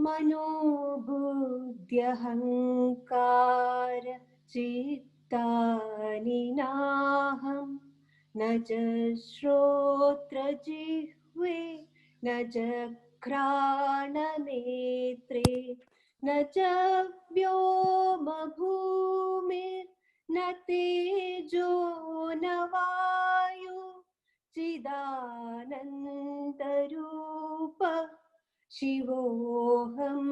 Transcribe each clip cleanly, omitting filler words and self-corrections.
manobuddhyahaṅkāra cittāni nāhaṃ न च śrotrajihve न च ghrāṇanetre न च vyoma bhūmir न tejo न vāyuḥ cidānandarūpaḥ śivo'ham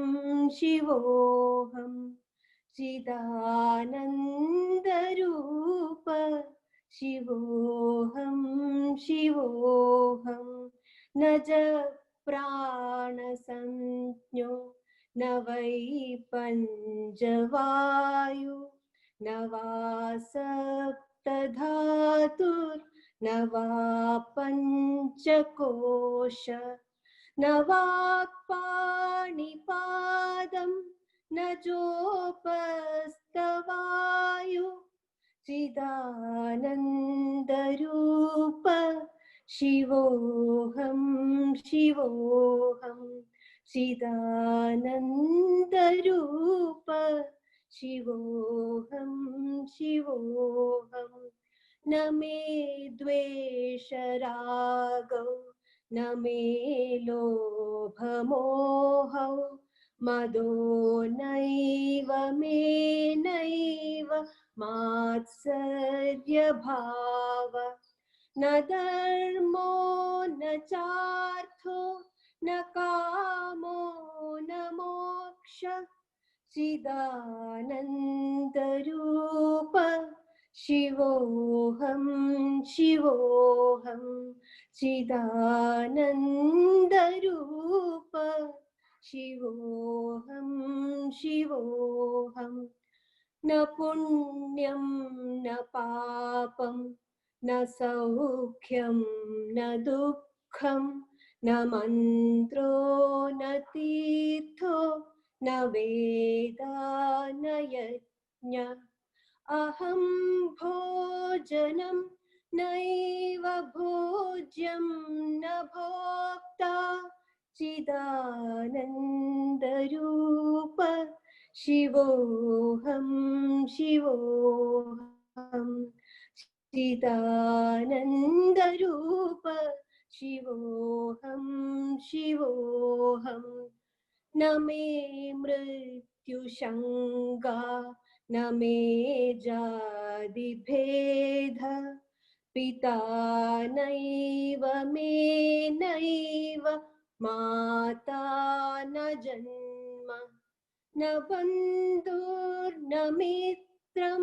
śivo'ham cidānandarūpaḥ śivo'ham śivo'ham न च prāṇasaṅjño न वै pañcavāyuḥ न वा saptadhātur न वा pañcakośaḥ न vākpāṇipādau न copasthapāyu cidānandarūpaḥ śivo'ham śivo'ham cidānandarūpaḥ śivo'ham śivo'ham न मे dveşarāgau न मे lobhamohau mado naiva me naiva mātsaryabhāvaḥ न dharmo न cārtho न kāmo न mokṣah cidānandarūpaḥ śivo'ham śivo'ham cidānandarūpaḥ śivo'ham śivo'ham न punyam न papam न saukyam न dukkham न mantro न tirtho न veda न yajna aham bhojanam naiva bhojyam na bhokta cidānandarūpaḥ śivo'ham śivo'ham cidānandarūpaḥ śivo'ham śivo'ham न मे मृत्यु शङ्का न मे जाति भेद पिता नैव मे नैव माता न जन्म न बन्धुर्न मित्रं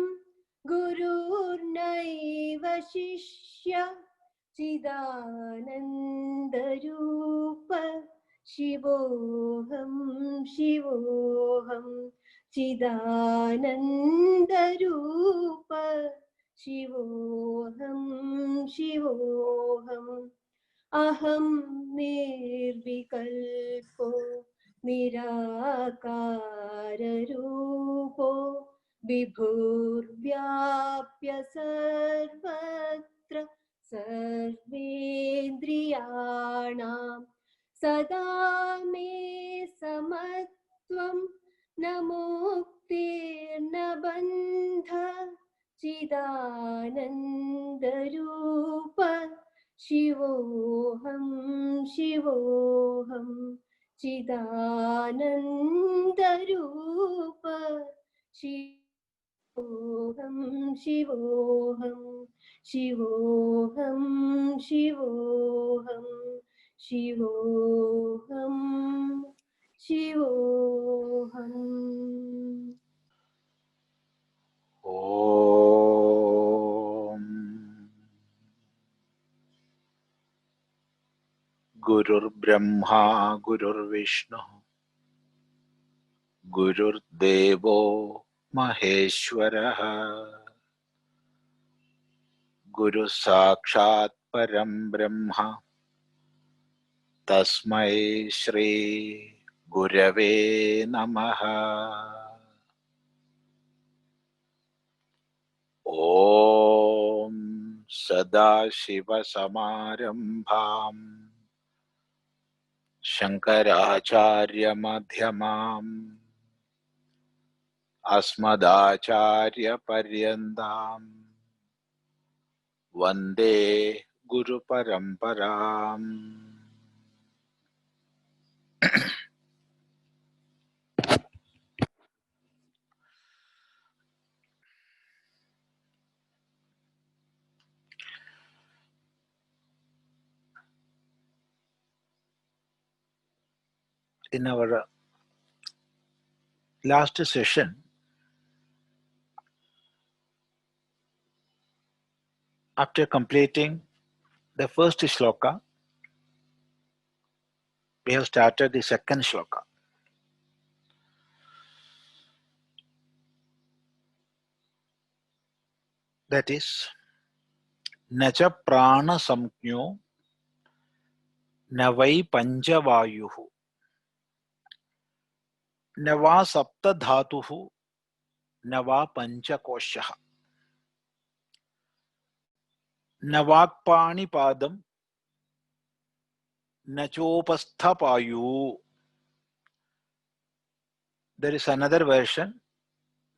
गुरुर्नैव शिष्यः cidānandarūpaḥ śivo'ham śivo'ham cidānandarūpaḥ śivo'ham śivo'ham aham nirvikalpo nirakārarūpo vibhurvyāpya sarvatra sarvendriyāణāṃ सदा मे समत्वं न मुक्तिर्न बन्धः cidānandarūpaḥ śivo'ham śivo'ham cidānandarūpaḥ śivo'ham śivo'ham śivo'ham śivo'ham śivo'ham śivo'ham Om Gurur Brahma Gurur Vishnu Gurur Devo Maheshwaraha Guru Sakshat Param Brahma Tasmai Shri Gurave Namaha Om Sadashiva Samarambham Shankaracharya madhyamam asmadacharya paryandam vande guru paramparam. In our last session, after completing the first shloka, we have started the second shloka. That is, nacha prāṇasaṅjño na vai pañcavāyuḥ na va saptadhātur na va pañcakośaḥ na vākpāṇipādam na copasthapāyu. There is another version,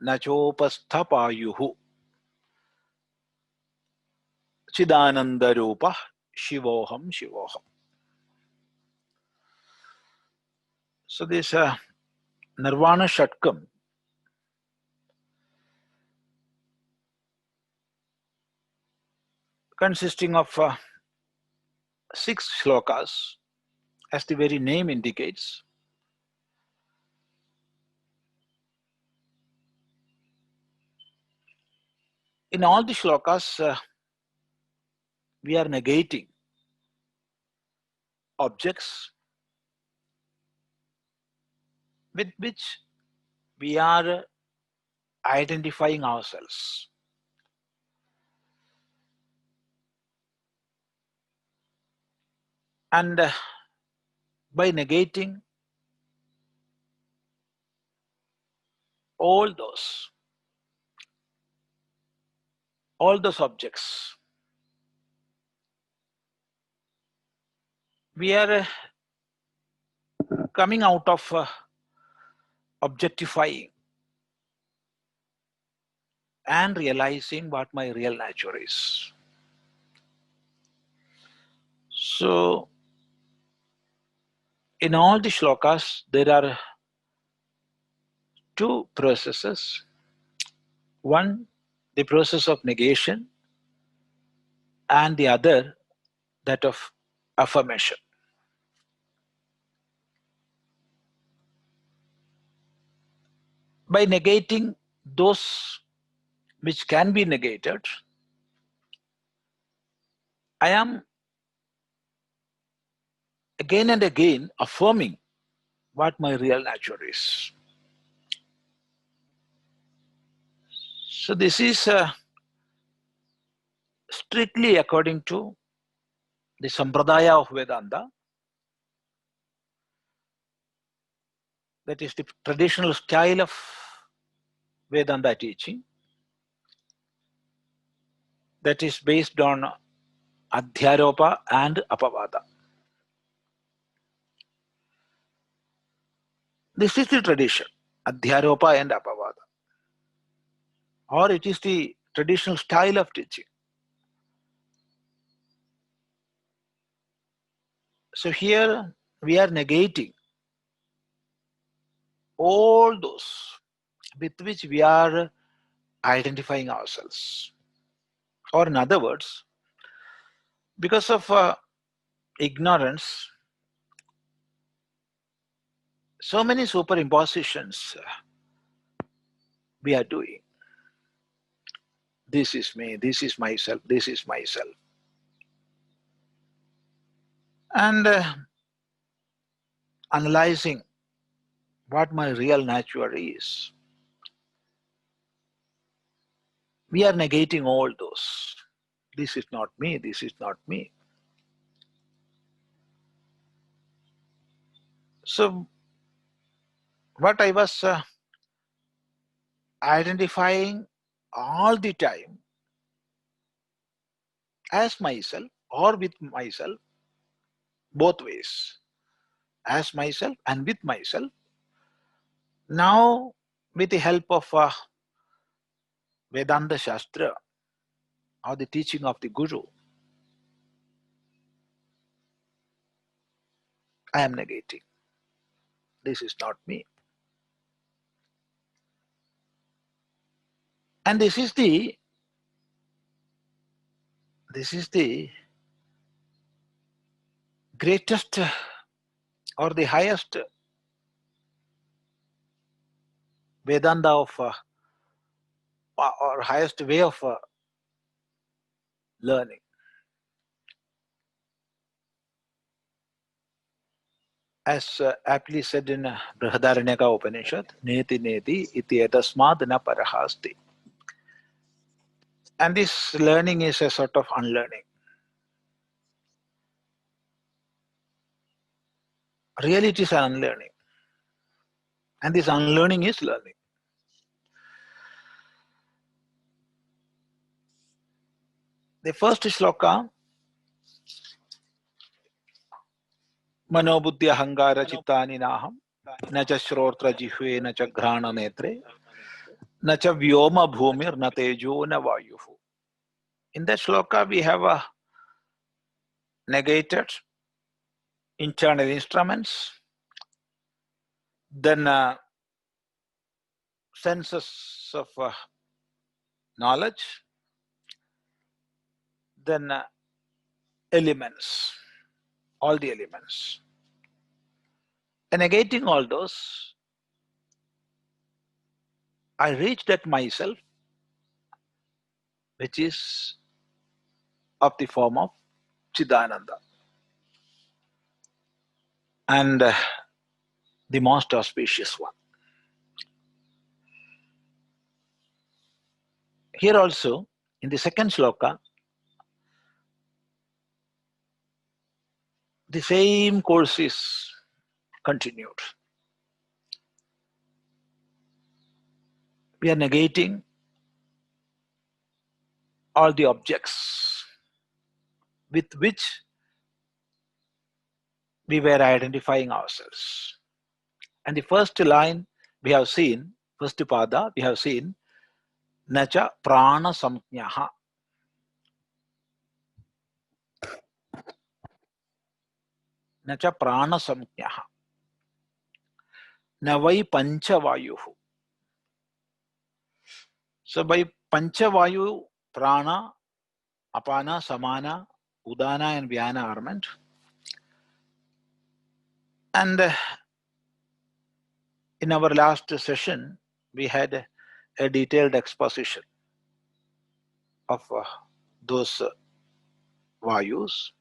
na copasthapāyu cidānandarūpaḥ śivo'ham śivo'ham. So this Nirvanashatkam consisting of 6 shlokas, as the very name indicates. In all the shlokas, we are negating objects with which we are identifying ourselves. And by negating all those objects, we are coming out of objectifying and realizing what my real nature is. So, in all the shlokas, there are 2 processes. One, the process of negation, and the other, that of affirmation. By negating those which can be negated, I am again and again affirming what my real nature is. So this is strictly according to the Sampradaya of Vedanta, that is the traditional style of Vedanta teaching, that is based on Adhyaropa and Apavada. This is the tradition, Adhyaropa and Apavada. Or it is the traditional style of teaching. So here we are negating all those with which we are identifying ourselves. Or in other words, because of ignorance, so many superimpositions we are doing. This is me, this is myself, this is myself. And analyzing what my real nature is, we are negating all those. This is not me, this is not me. So, what I was identifying all the time as myself or with myself, both ways, as myself and with myself. Now, with the help of Vedanta Shastra or the teaching of the Guru, I am negating. This is not me. And this is the greatest or the highest Vedanta of or highest way of learning. As aptly said in Brihadaranyaka Upanishad, neti neti iti etasmad na parahasti. And this learning is a sort of unlearning. Really, it is an unlearning. And this unlearning is learning. The first shloka, manobuddhyahaṅkāra cittāni nāhaṃ, na ca śrotrajihve, na ca ghrāṇanetre, na ca vyoma bhūmir, na tejo, na vāyuḥ. In that shloka, we have negated internal instruments, then senses of knowledge, then elements, all the elements. And negating all those, I reached at myself, which is of the form of Chidananda. And the most auspicious one. Here also, in the second shloka, the same course is continued. We are negating all the objects with which we were identifying ourselves. And the first line we have seen, first pada, we have seen, nacha prāṇasaṅjño. Nacha prāṇasaṅjño. Na vai pañcavāyuḥ. So by pañcavāyuḥ, prāṇa, apana, samana, udana and vyana are meant. And in our last session, we had a detailed exposition of those vāyus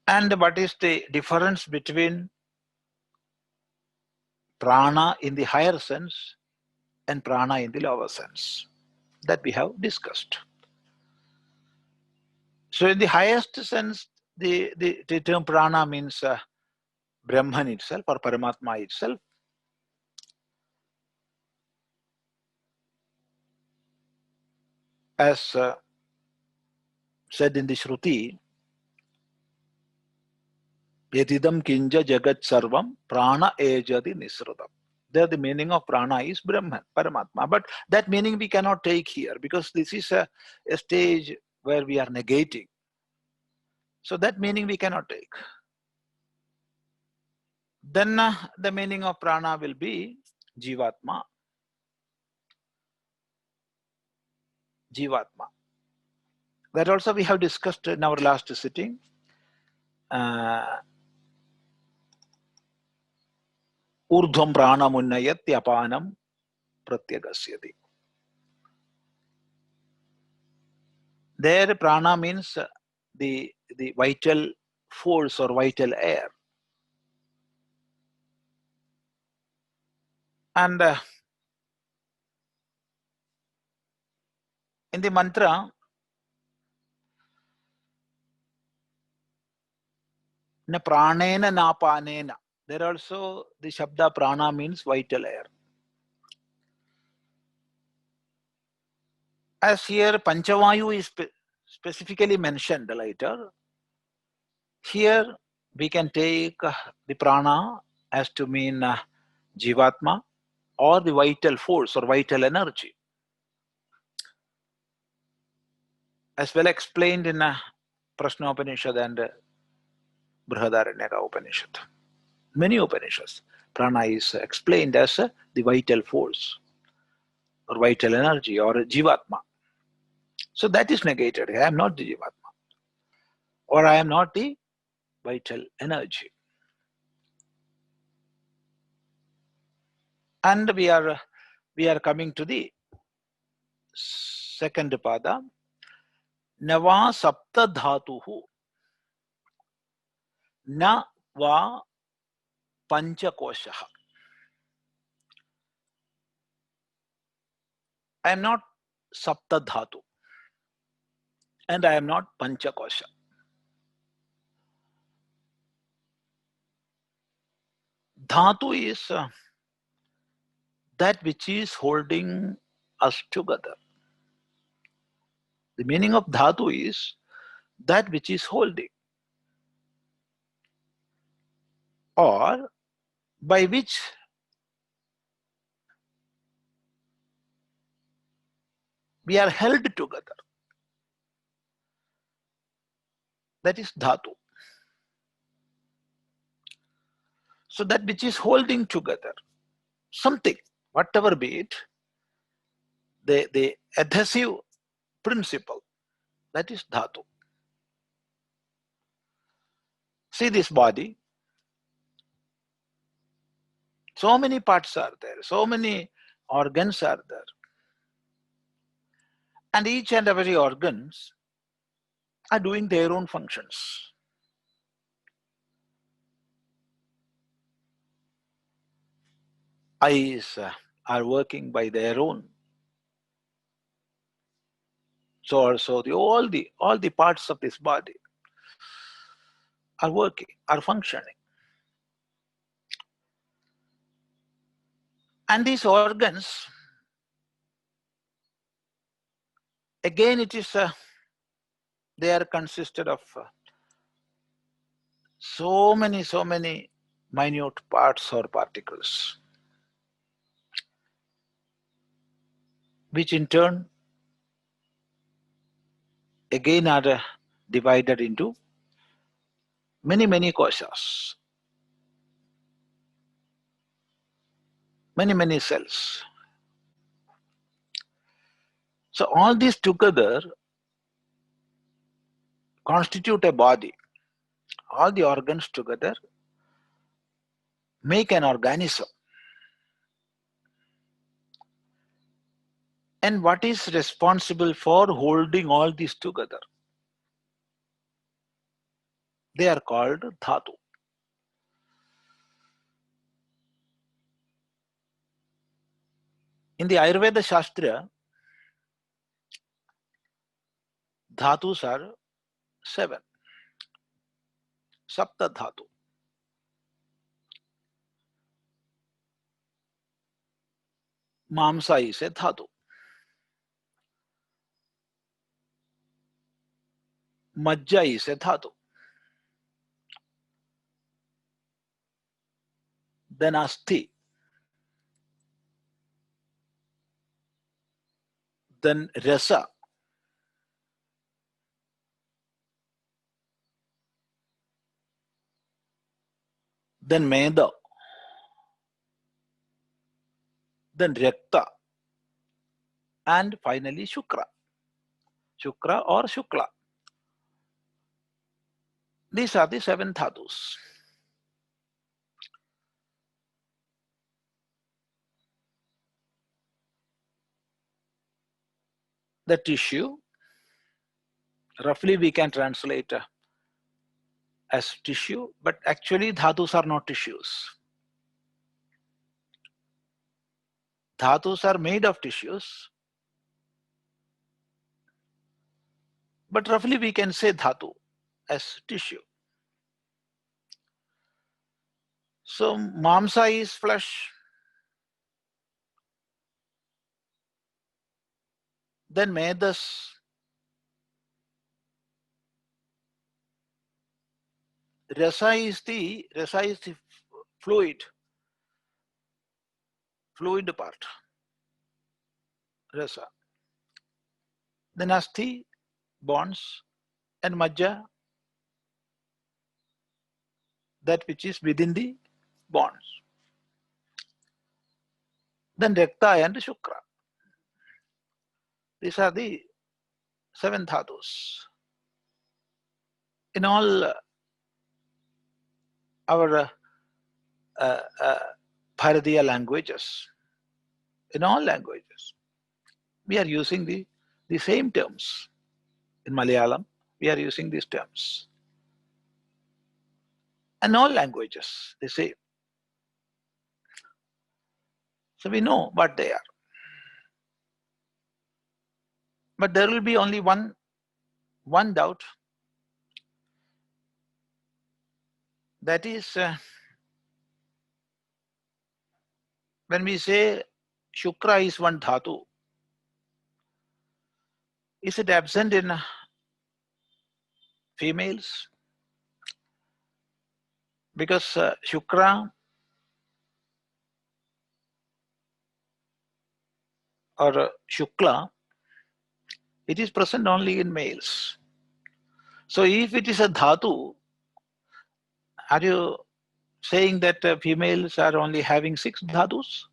and what is the difference between prana in the higher sense and prana in the lower sense. That we have discussed. So in the highest sense, the term prana means Brahman itself or Paramatma itself. As said in the Shruti, Yatidam kinja jagat sarvam prana ejati nisrutam. There the meaning of prana is Brahman, Paramatma. But that meaning we cannot take here because this is a stage where we are negating. So that meaning we cannot take. Then the meaning of prana will be Jivatma. Jivatma. That also we have discussed in our last sitting. Urdhvam prana munnayati apanam pratyagasyati. There prana means the vital force or vital air. And in the mantra, na pranena na panena. There also the shabda prana means vital air. As here pañcavāyuḥ is specifically mentioned later, here We can take the prana as to mean jivatma or the vital force or vital energy, as well explained in Prashna Upanishad and Brihadaranyaka Upanishad. Many Upanishads, prana is explained as the vital force or vital energy or jivatma. So that is negated. I am not the jivatma, or I am not the vital energy. And we are coming to the second pada. Nava saptadhātuhu na va pañcakośaḥ. I am not saptadhātu and I am not pañcakośaḥ. Dhatu is that which is holding us together. The meaning of dhatu is that which is holding, or by which we are held together. That is dhatu. So that which is holding together something, whatever be it, the adhesive principle, that is dhatu. See this body, so many parts are there, so many organs are there, and each and every organs are doing their own functions. Eyes are working by their own. So also all the parts of this body are working, are functioning. And these organs, again it is, they are consisted of so many minute parts or particles, which in turn again are divided into many koshas, many cells. So all these together constitute a body. All the organs together make an organism. And what is responsible for holding all these together? They are called dhatu. In the Ayurveda Shastra, dhatus are 7. Saptadhātur. Mamsa is a dhatu. Majja is a dhatu. Then asti. Then rasa. Then mado. Then rakta. And finally shukra. Shukra or shukla. These are the 7 dhatus. The tissue, roughly we can translate as tissue, but actually dhatus are not tissues. Dhatus are made of tissues, but roughly we can say dhatu as tissue. So mamsa is flesh, then medas, rasa is the fluid part, rasa. Then asti, bonds, and majja, that which is within the bonds. Then rakta and shukra. These are the 7 dhatus. In all our Bharatiya languages, in all languages, we are using the same terms. In Malayalam, we are using these terms. And all languages, the same. So we know what they are. But there will be only one doubt. That is, when we say Shukra is one dhatu, is it absent in females? Because Shukra or Shukla, it is present only in males. So if it is a dhatu, are you saying that females are only having 6 dhatus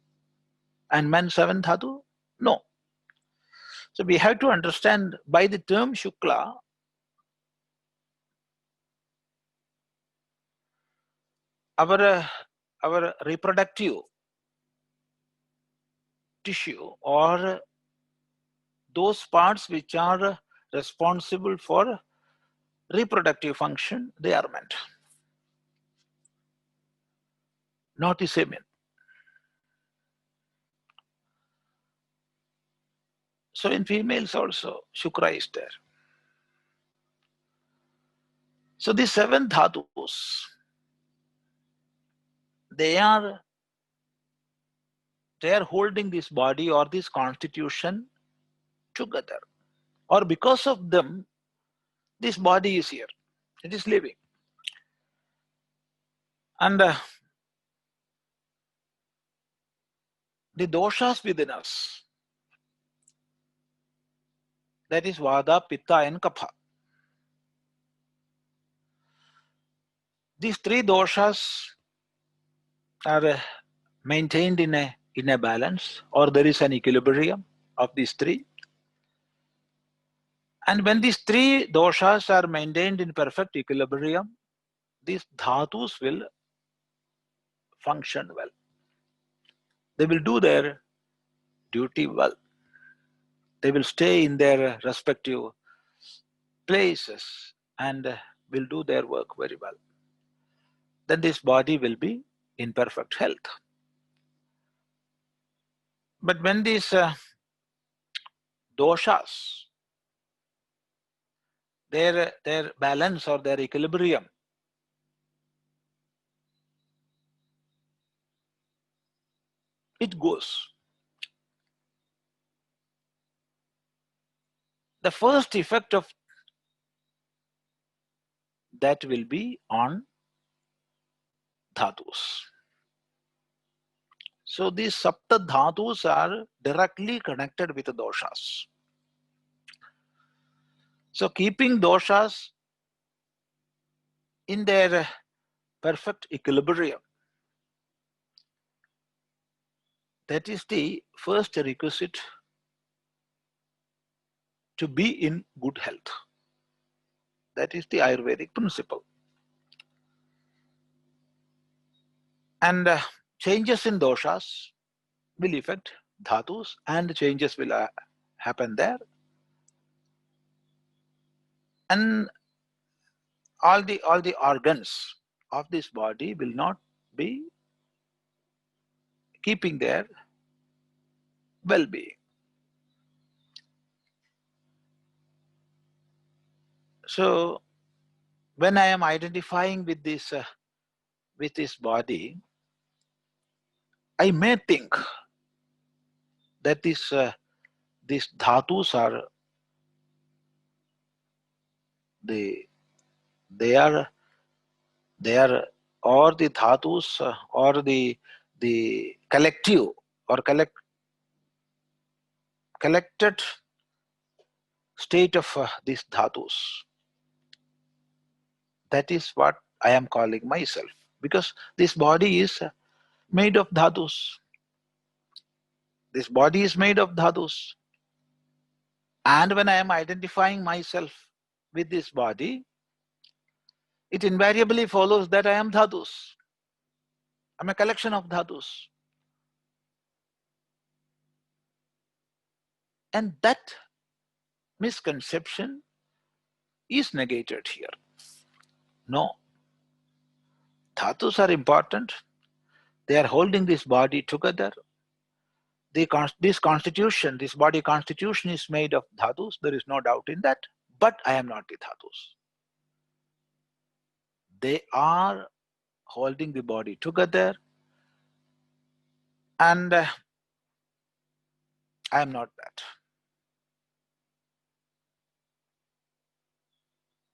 and men 7 dhatu? No. So we have to understand by the term Shukla, our reproductive tissue or those parts which are responsible for reproductive function, they are meant, not the semen. So in females also, Shukra is there. So the 7 dhatus, they are holding this body or this constitution together. Or because of them, this body is here. It is living. And the doshas within us, that is Vada, Pitta and Kapha. These 3 doshas are maintained in a balance, or there is an equilibrium of these 3. And when these 3 doshas are maintained in perfect equilibrium, these dhatus will function well. They will do their duty well. They will stay in their respective places and will do their work very well. Then this body will be in perfect health. But when these doshas, their balance or their equilibrium it goes, the first effect of that will be on dhatus. So these saptadhātus are directly connected with the doshas. So keeping doshas in their perfect equilibrium, that is the first requisite to be in good health. That is the Ayurvedic principle. And changes in doshas will affect dhatus, and changes will happen there. And all the organs of this body will not be keeping their well-being. So when I am identifying with this body, I may think that these dhatus are they are They are, or the dhatus, or the collective or collected state of these dhatus. That is what I am calling myself, because this body is made of dhatus. This body is made of dhatus. And when I am identifying myself with this body, it invariably follows that I am dhatus. I'm a collection of dhatus. And that misconception is negated here. No. Dhatus are important. They are holding this body together. This constitution, this body constitution is made of dhatus. There is no doubt in that. But I am not the dhatus. They are holding the body together. And I am not that.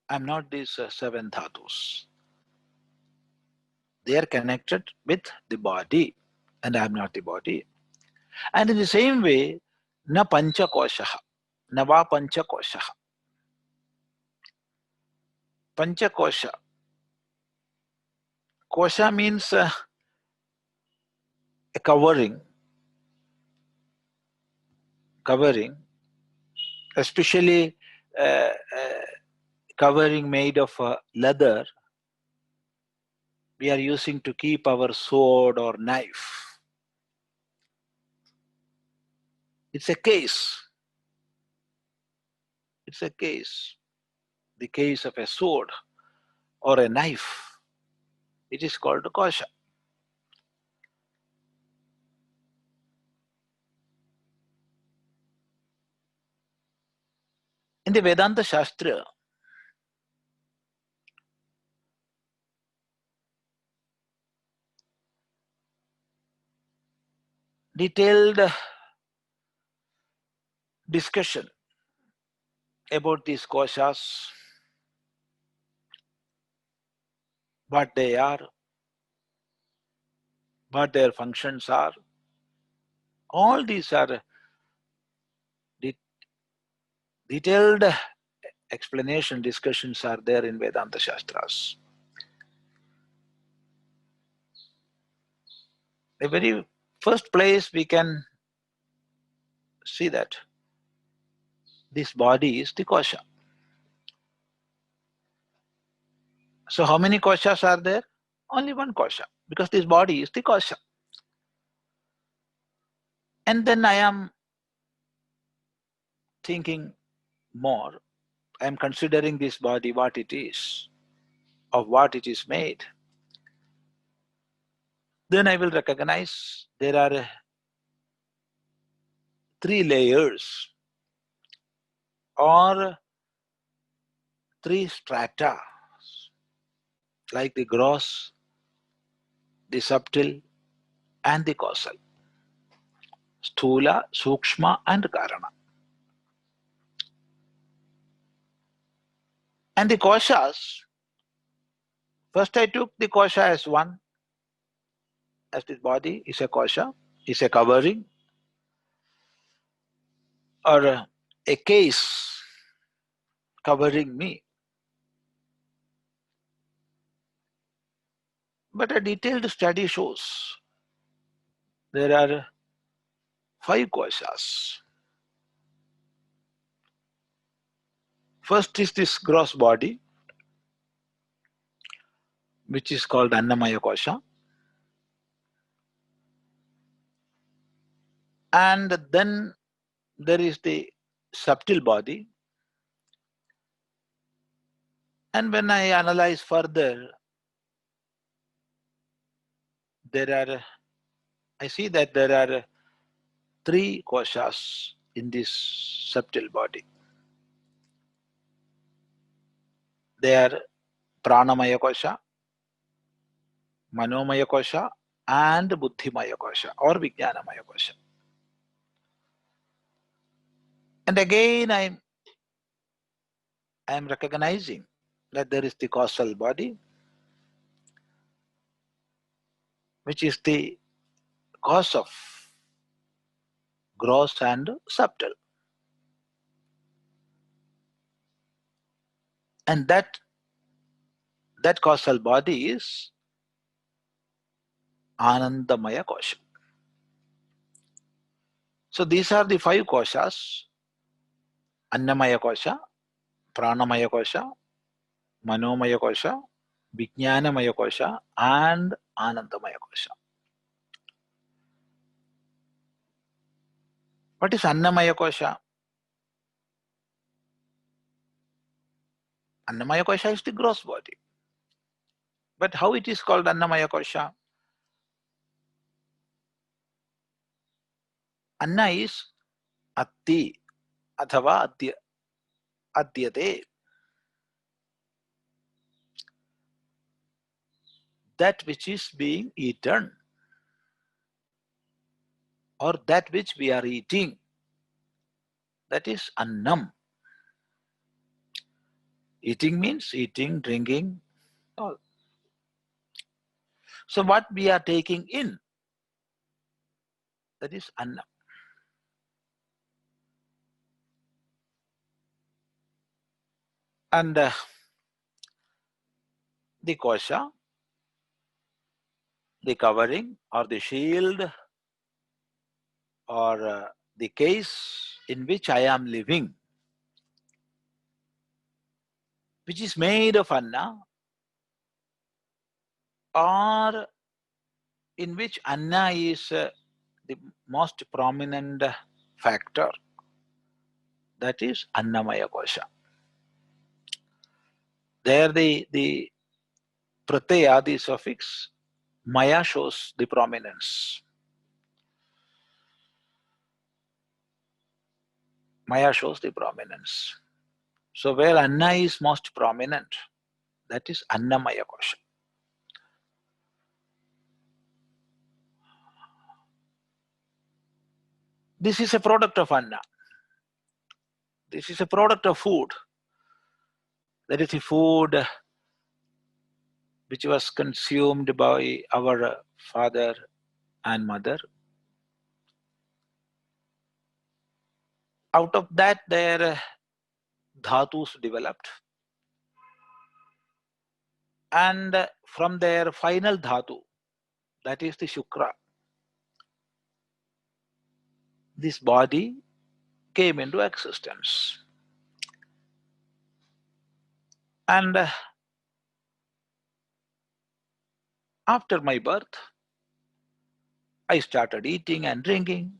I am not these seven dhatus. They are connected with the body. And I am not the body. And in the same way, na pañcakośaḥ, na va pañcakośaḥ. Pañcakośaḥ. Kosha means a covering, especially covering made of leather. We are using to keep our sword or knife. It's a case. It's a case. The case of a sword or a knife. It is called kosha. In the Vedanta Shastra, detailed discussion about these koshas, what they are, what their functions are. All these are detailed explanation, discussions are there in Vedanta Shastras. The very first place we can see that this body is the kosha. So how many koshas are there? Only one kosha, because this body is the kosha. And then I am thinking more. I am considering this body, what it is, of what it is made. Then I will recognize there are 3 layers or 3 strata, like the gross, the subtle, and the causal. Sthula, Sukshma, and Karana. And the koshas, first I took the kosha as one, as this body is a kosha, is a covering, or a case covering me. But a detailed study shows there are 5 koshas. First is this gross body, which is called Annamaya kosha. And then there is the subtle body. And when I analyze further, I see that there are 3 koshas in this subtle body. They are pranamaya kosha, manomaya kosha, and buddhimaya kosha or vijnanamaya kosha. And again I am recognizing that there is the causal body, which is the cause of gross and subtle. And that causal body is Anandamaya kosha. So these are the 5 koshas: Annamaya kosha, Pranamaya kosha, Manomaya kosha, Vijnanamaya kosha, and Anandamaya kosha. What is Annamaya kosha? Annamaya kosha is the gross body. But how it is called Annamaya kosha? Anna is Atti athava Adyate. That which is being eaten, or that which we are eating, that is Annam. Eating means eating, drinking, all. So what we are taking in, that is Annam. And the kosha, the covering or the shield or the case in which I am living, which is made of Anna, or in which Anna is the most prominent factor, that is Annamaya kosha. There the pratyaya, the suffix maya, shows the prominence. Maya shows the prominence. So where Anna is most prominent, that is Annamaya kosha. This is a product of Anna. This is a product of food. That is the food which was consumed by our father and mother. Out of that, their dhatus developed. And from their final dhatu, that is the shukra, this body came into existence. And after my birth, I started eating and drinking.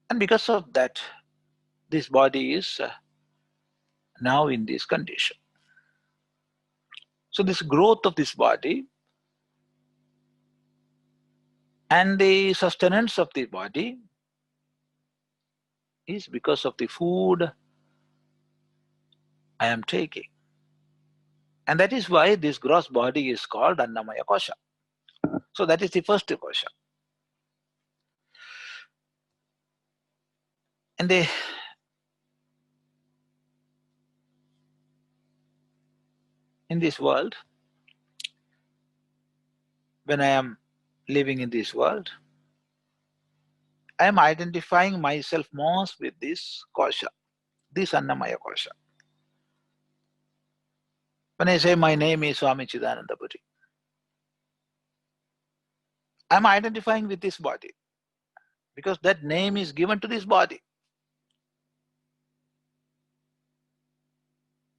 And because of that, this body is now in this condition. So this growth of this body and the sustenance of the body is because of the food I am taking. And that is why this gross body is called Annamaya kosha. So that is the first kosha. And in this world, when I am living in this world, I am identifying myself most with this kosha, this Annamaya kosha. When I say my name is Swami Chidananda Puri, I am identifying with this body because that name is given to this body.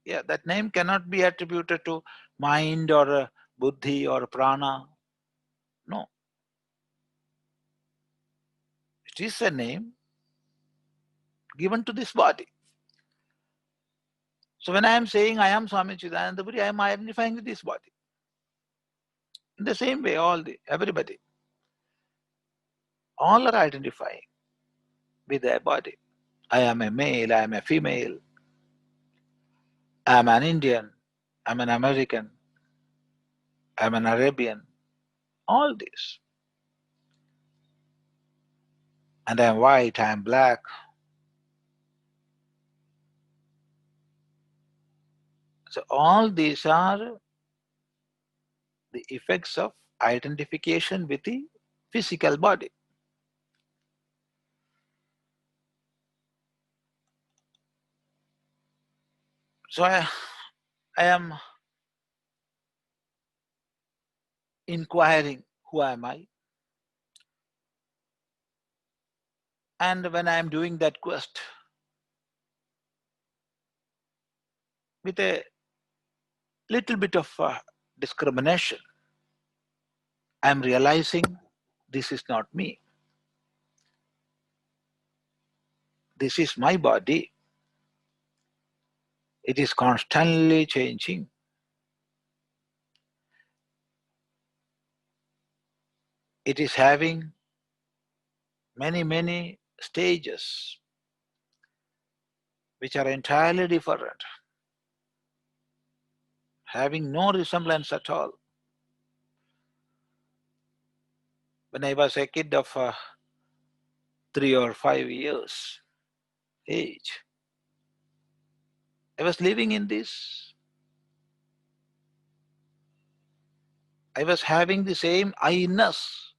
Yeah, that name cannot be attributed to mind or buddhi or prana. No. It is a name given to this body. So when I am saying I am Swami Chidananda Puri, I am identifying with this body. In the same way, everybody, all are identifying with their body. I am a male, I am a female, I am an Indian, I am an American, I am an Arabian, all this. And I am white, I am black. So all these are the effects of identification with the physical body. So I am inquiring, who am I? And when I am doing that quest with a little bit of discrimination, I am realizing this is not me. This is my body. It is constantly changing. It is having many stages which are entirely different, having no resemblance at all. When I was a kid of 3 or 5 years age, I was living in this. I was having the same I-ness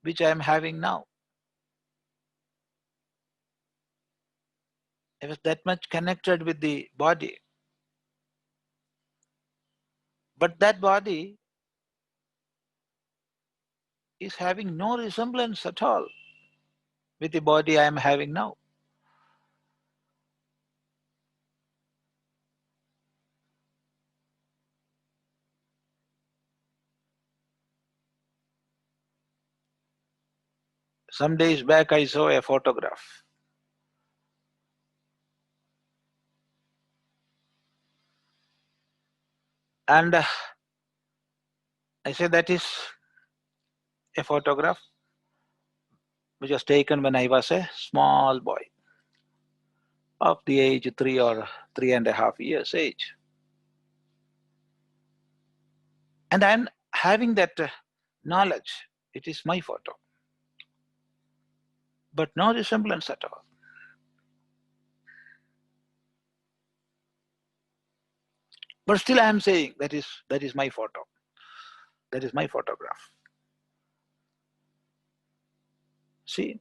which I am having now. I was that much connected with the body. But that body is having no resemblance at all with the body I am having now. Some days back I saw a photograph. And I said, that is a photograph which was taken when I was a small boy of the age 3 or 3.5 years age. And I'm having that knowledge, it is my photo. But no resemblance at all. But still I am saying that is my photo. That is my photograph. See,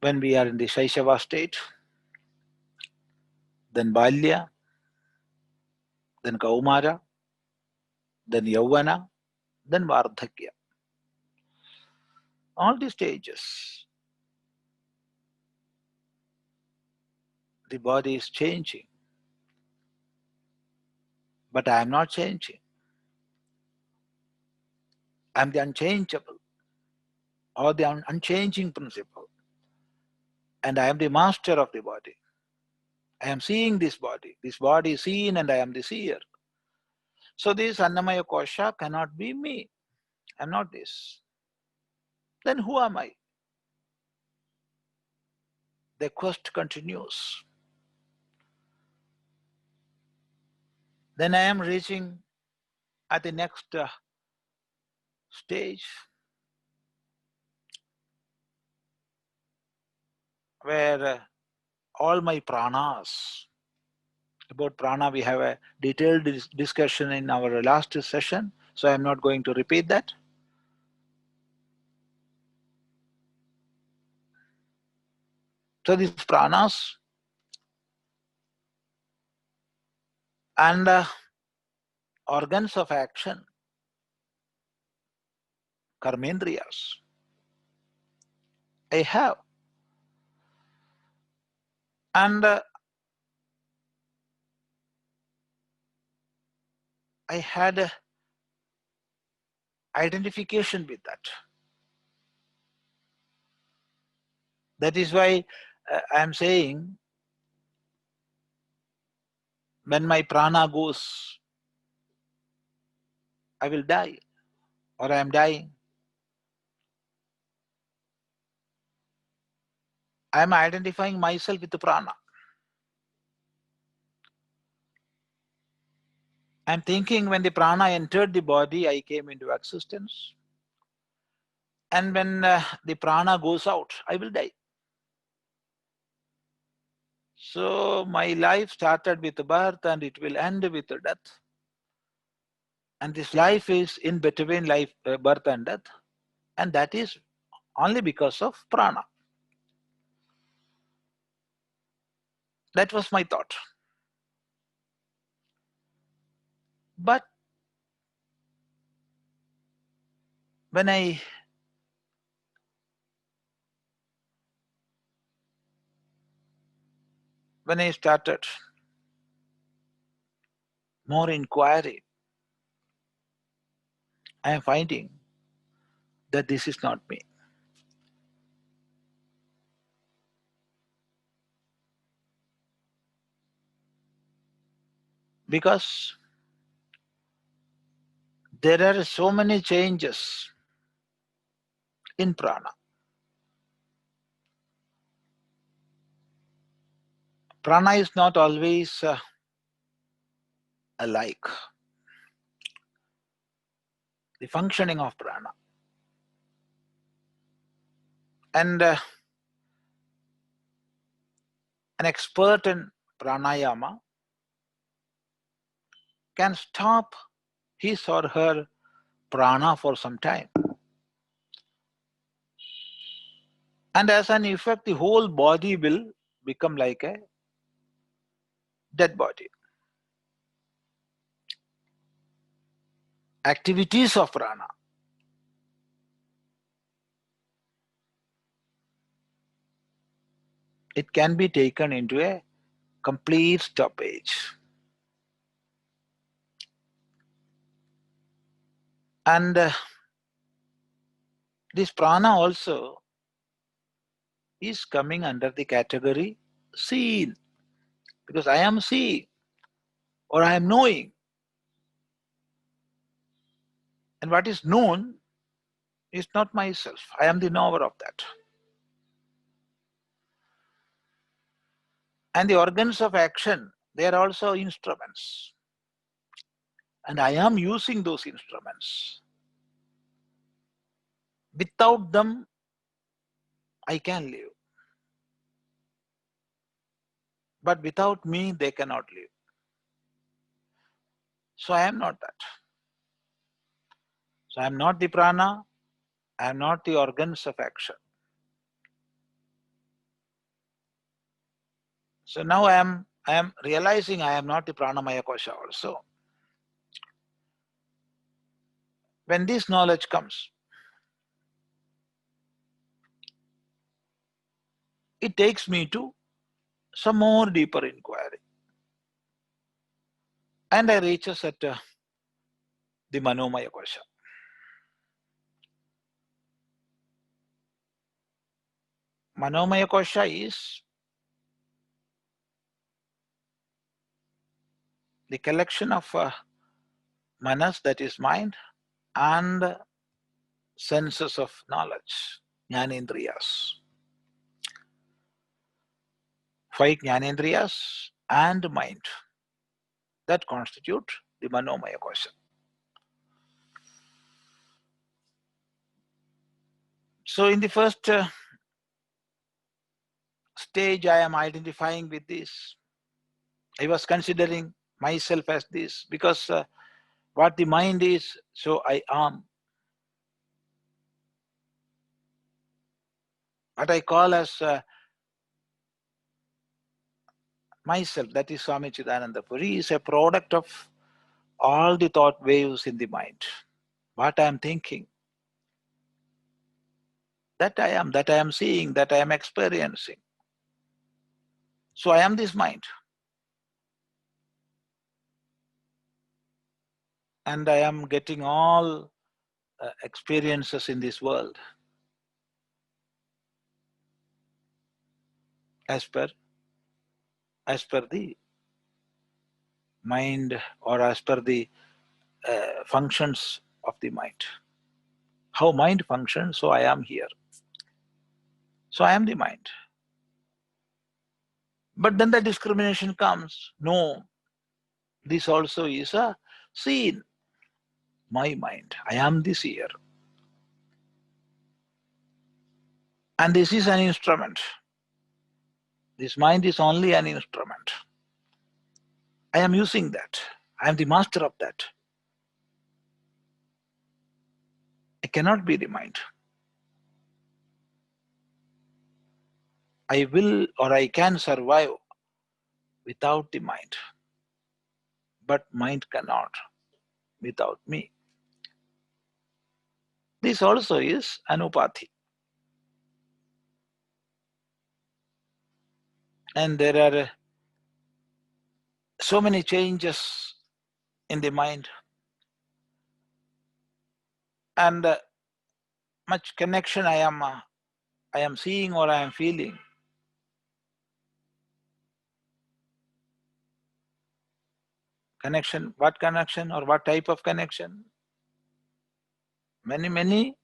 when we are in the Shaishava state, then Balya, then Kaumara, then Yauvana, then Vardhakya. All these stages, the body is changing. But I am not changing. I am the unchangeable or the unchanging principle. And I am the master of the body. I am seeing this body. This body is seen and I am the seer. So this Annamaya Kosha cannot be me. I am not this. Then who am I? The quest continues. Then I am reaching at the next stage where all my pranas, about prana we have a detailed discussion in our last session, so I am not going to repeat that. So these pranas and organs of action, karmendriyas, I have. And I had identification with that. That is why I am saying, when my prana goes, I will die, or I am dying. I am identifying myself with the prana. I am thinking when the prana entered the body, I came into existence. And when the prana goes out, I will die. So my life started with birth and it will end with death. And this life is in between life, birth and death. And that is only because of prana. That was my thought. But when I started more inquiry, I am finding that this is not me. Because there are so many changes in prana. Prana is not always alike. The functioning of prana. And an expert in pranayama can stop his or her prana for some time. And as an effect, the whole body will become like a dead body. Activities of prana. It can be taken into a complete stoppage. And this prana also is coming under the category seen. Because I am seeing or I am knowing. And what is known is not myself. I am the knower of that. And the organs of action, they are also instruments. And I am using those instruments. Without them, I can live. But without me, they cannot live. So I am not that. So I am not the prana, I am not the organs of action. So now I am realizing I am not the pañcakośaḥ also. When this knowledge comes, it takes me to some more deeper inquiry. And I reaches at the manomaya kosha. Manomaya kosha is the collection of manas, that is mind, and senses of knowledge, jnanendriyas. 5 jnanendriyas and mind. That constitute the manomaya kosha. So in the first stage, I am identifying with this. I was considering myself as this because what the mind is, so I am. What I call as myself, that is Swami Chidananda Puri, is a product of all the thought waves in the mind. What I am thinking, that I am seeing, that I am experiencing. So I am this mind. And I am getting all experiences in this world as per the mind, or as per the functions of the mind. How mind functions, so I am here. So I am the mind. But then the discrimination comes. No, this also is a seen. My mind. I am the seer. And this is an instrument. This mind is only an instrument. I am using that. I am the master of that. I cannot be the mind. I will or I can survive without the mind. But mind cannot without me. This also is an upadhi. And there are so many changes in the mind. And much connection I am seeing or I am feeling. Connection, what connection or what type of connection? Many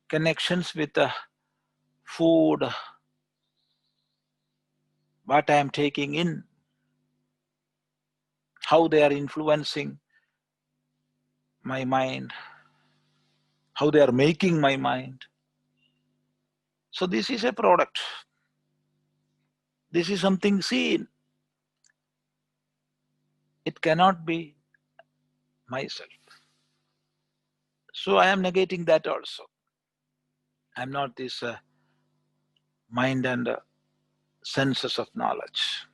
connections with food, what I am taking in, how they are influencing my mind, how they are making my mind. So this is a product. This is something seen. It cannot be myself. So I am negating that also. I am not this mind and senses of knowledge.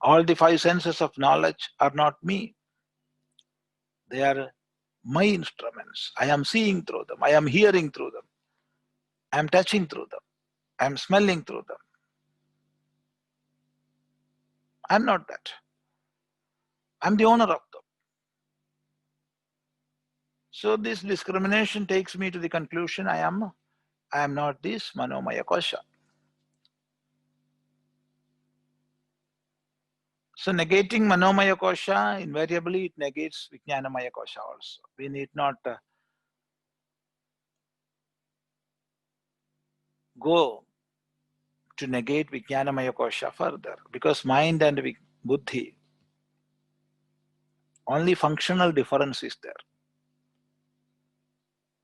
All the 5 senses of knowledge are not me. They are my instruments. I am seeing through them. I am hearing through them. I am touching through them. I am smelling through them. I am not that. I am the owner of them. So this discrimination takes me to the conclusion I am not this manomaya kosha. So negating manomaya kosha, invariably it negates vijnanamaya kosha also. We need not go to negate vijnanamaya kosha further, because mind and buddhi, only functional difference is there.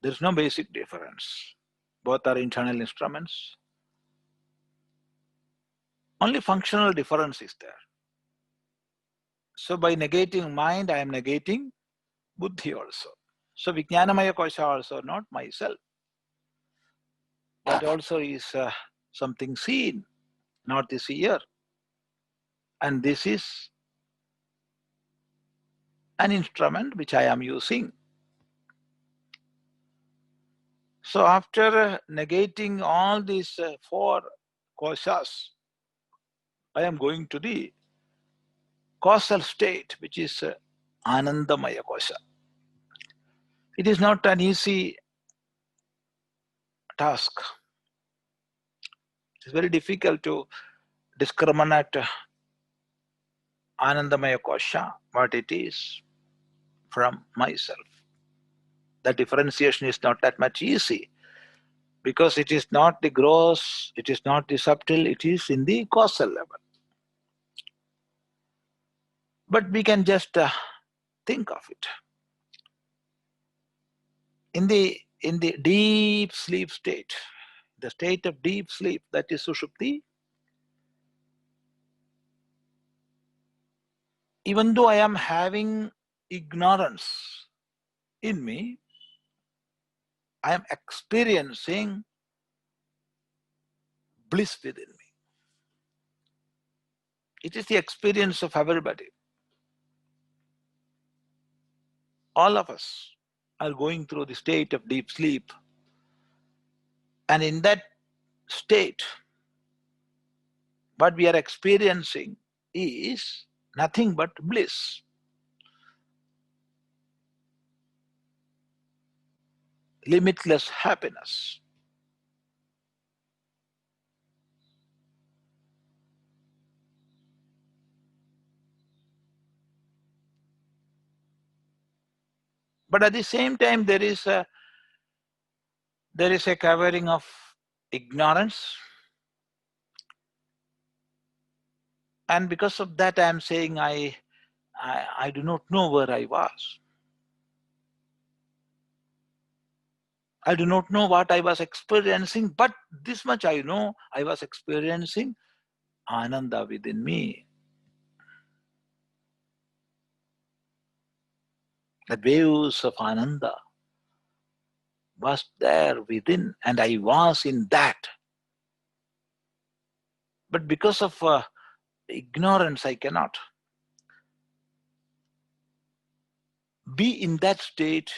There is no basic difference. Both are internal instruments. Only functional difference is there. So by negating mind, I am negating buddhi also. So vijnanamaya kosha also not myself. That also is something seen, not the seer. And this is an instrument which I am using. So after negating all these 4 koshas, I am going to the causal state, which is anandamaya kosha. It is not an easy task. It is very difficult to discriminate anandamaya kosha, what it is, from myself. The differentiation is not that much easy, because it is not the gross, it is not the subtle, it is in the causal level. But we can just think of it. In the deep sleep state, the state of deep sleep, that is sushupti, even though I am having ignorance in me, I am experiencing bliss within me. It is the experience of everybody. All of us are going through the state of deep sleep. And in that state, what we are experiencing is nothing but bliss. Limitless happiness. But at the same time, there is a covering of ignorance. And because of that, I am saying I do not know where I was. I do not know what I was experiencing, but this much I know, I was experiencing ananda within me. The waves of ananda was there within, and I was in that. But because of ignorance, I cannot be in that state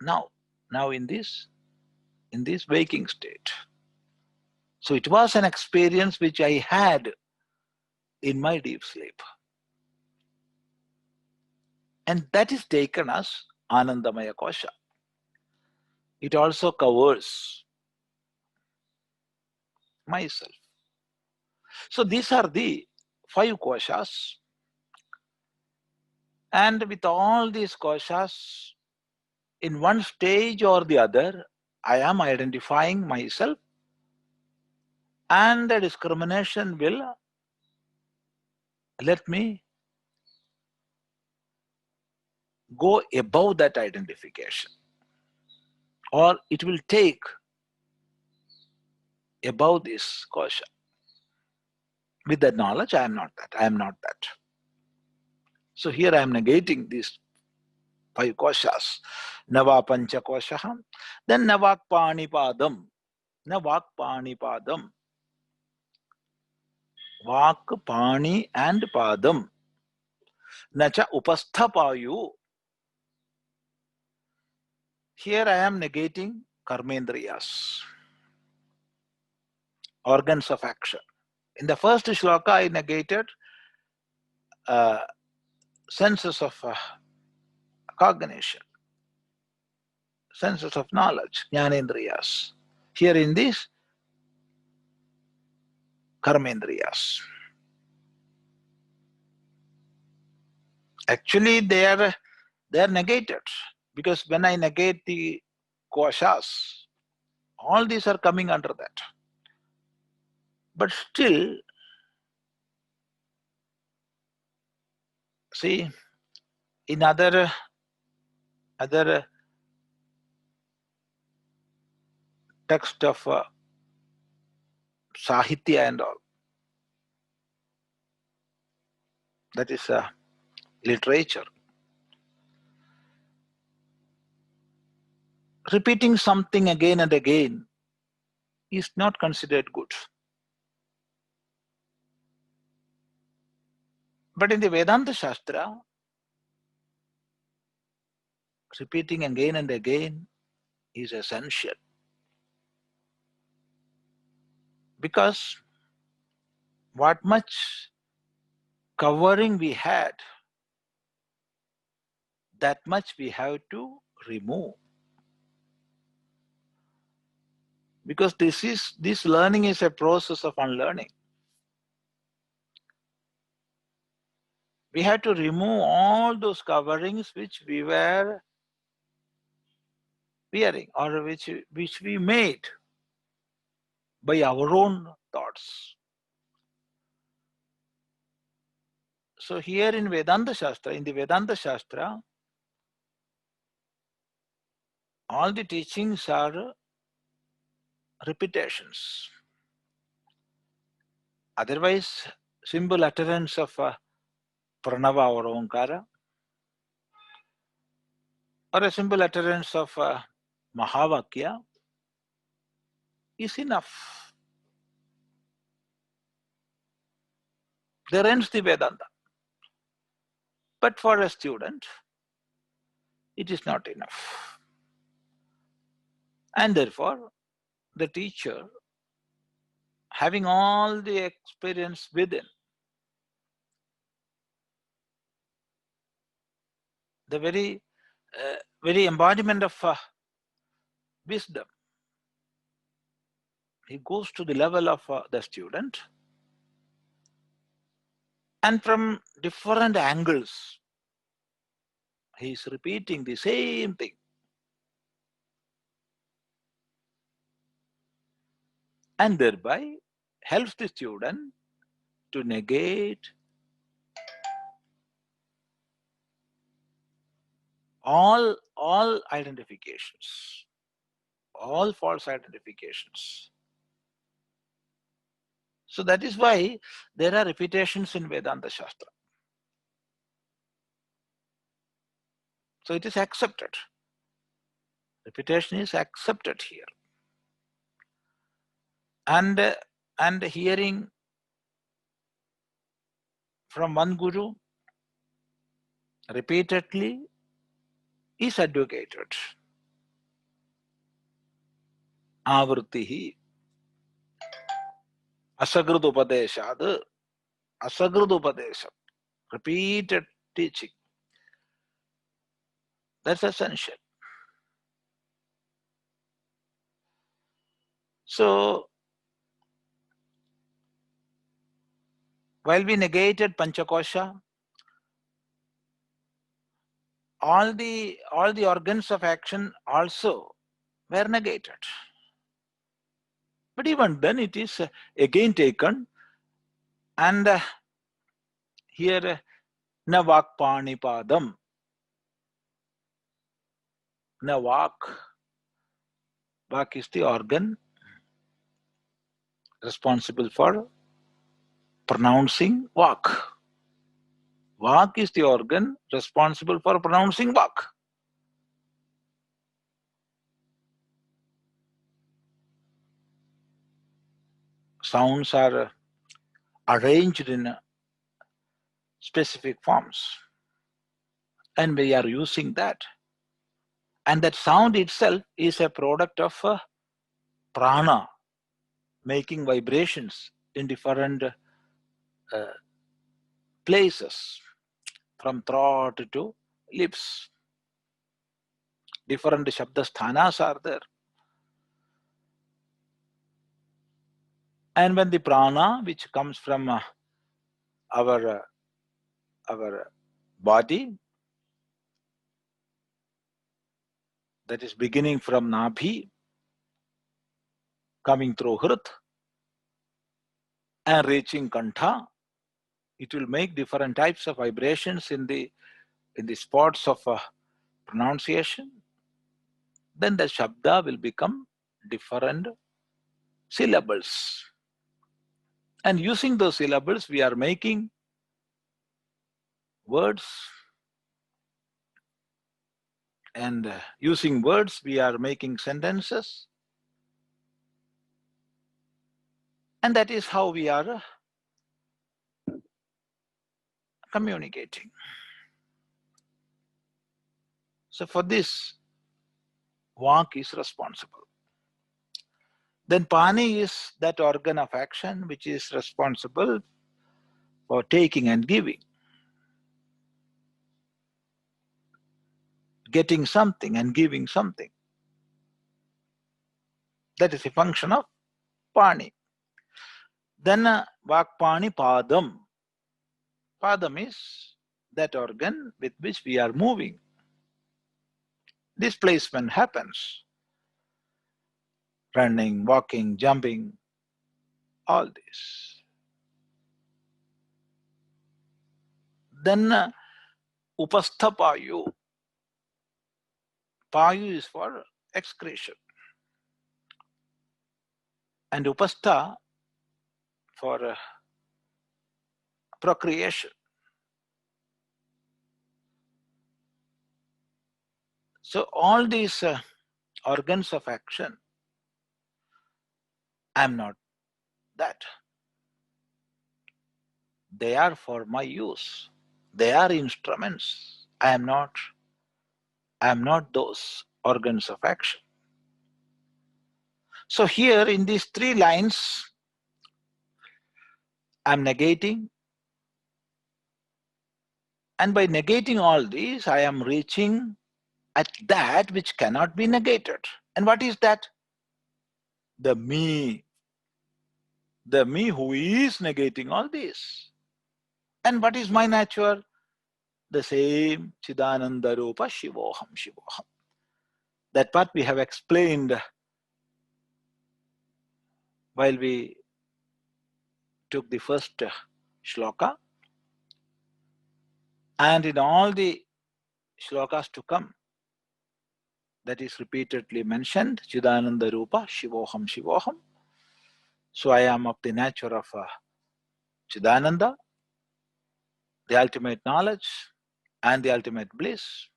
now in this waking state. So it was an experience which I had in my deep sleep. And that is taken as Anandamaya Kosha. It also covers myself. So these are the 5 koshas. And with all these koshas, in one stage or the other, I am identifying myself, and the discrimination will let me go above that identification, or it will take above this kosha. With that knowledge, I am not that. I am not that. So here I am negating these 5 koshas. Nava pañcakośaḥ. Then na vākpāṇipādam. Na vākpāṇipādam. Vak, Pani and Padam. Nacha copasthapāyu. Here I am negating karmendriyas, organs of action. In the first shloka, I negated senses of cognition, senses of knowledge, jnanendriyas. Here in this, karmendriyas. Actually, they are negated, because when I negate the koshas, all these are coming under that. But still, see, in other text of Sahitya and all, that is literature, repeating something again and again is not considered good. But in the Vedanta Shastra, repeating again and again is essential. Because what much covering we had, that much we have to remove. Because this learning is a process of unlearning. We have to remove all those coverings which we were wearing, or which we made by our own thoughts. So here in Vedanta Shastra, in the Vedanta Shastra, all the teachings are repetitions. Otherwise, simple utterance of pranava or oṅkāra, or a simple utterance of mahavakya is enough. There ends the Vedanta. But for a student, it is not enough. And therefore, the teacher, having all the experience within, the very embodiment of wisdom, he goes to the level of the student, and from different angles, he is repeating the same thing. And thereby helps the student to negate all identifications, all false identifications. So that is why there are repetitions in Vedanta Shastra. So it is accepted. Repetition is accepted here. And hearing from one guru repeatedly is advocated. Avritihi asagrid upadeshad, asagrid upadesham, repeated teaching. That's essential. So, while we negated pañcakośaḥ, all the organs of action also were negated. But even then it is again taken, and here na vākpāṇipādam, na vāk is the organ responsible for pronouncing vāk. Vāk is the organ responsible for pronouncing vāk. Sounds are arranged in specific forms, and we are using that. And that sound itself is a product of prana, making vibrations in different places, from throat to lips. Different shabdasthanas are there. And when the prana, which comes from our body, that is beginning from nabhi, coming through hrit and reaching kantha, it will make different types of vibrations in the spots of pronunciation. Then the shabda will become different syllables. And using those syllables, we are making words. And using words, we are making sentences. And that is how we are communicating. So for this, vāk is responsible. Then pani is that organ of action which is responsible for taking and giving. Getting something and giving something. That is a function of pani. Then vākpāṇipādam. Padam is that organ with which we are moving. Displacement happens. Running, walking, jumping, all this. Then copasthapāyu. Payu is for excretion. And upastha for procreation. So all these organs of action, I am not that. They are for my use. They are instruments. I am not those organs of action. So here in these 3 lines, I am negating. And by negating all these, I am reaching at that which cannot be negated. And what is that? The me. The me who is negating all this. And what is my nature? The same cidānandarūpaḥ śivo'ham. That part we have explained while we took the first shloka. And in all the shlokas to come, that is repeatedly mentioned, cidānandarūpaḥ śivo'ham. So I am of the nature of Chidananda, the ultimate knowledge and the ultimate bliss.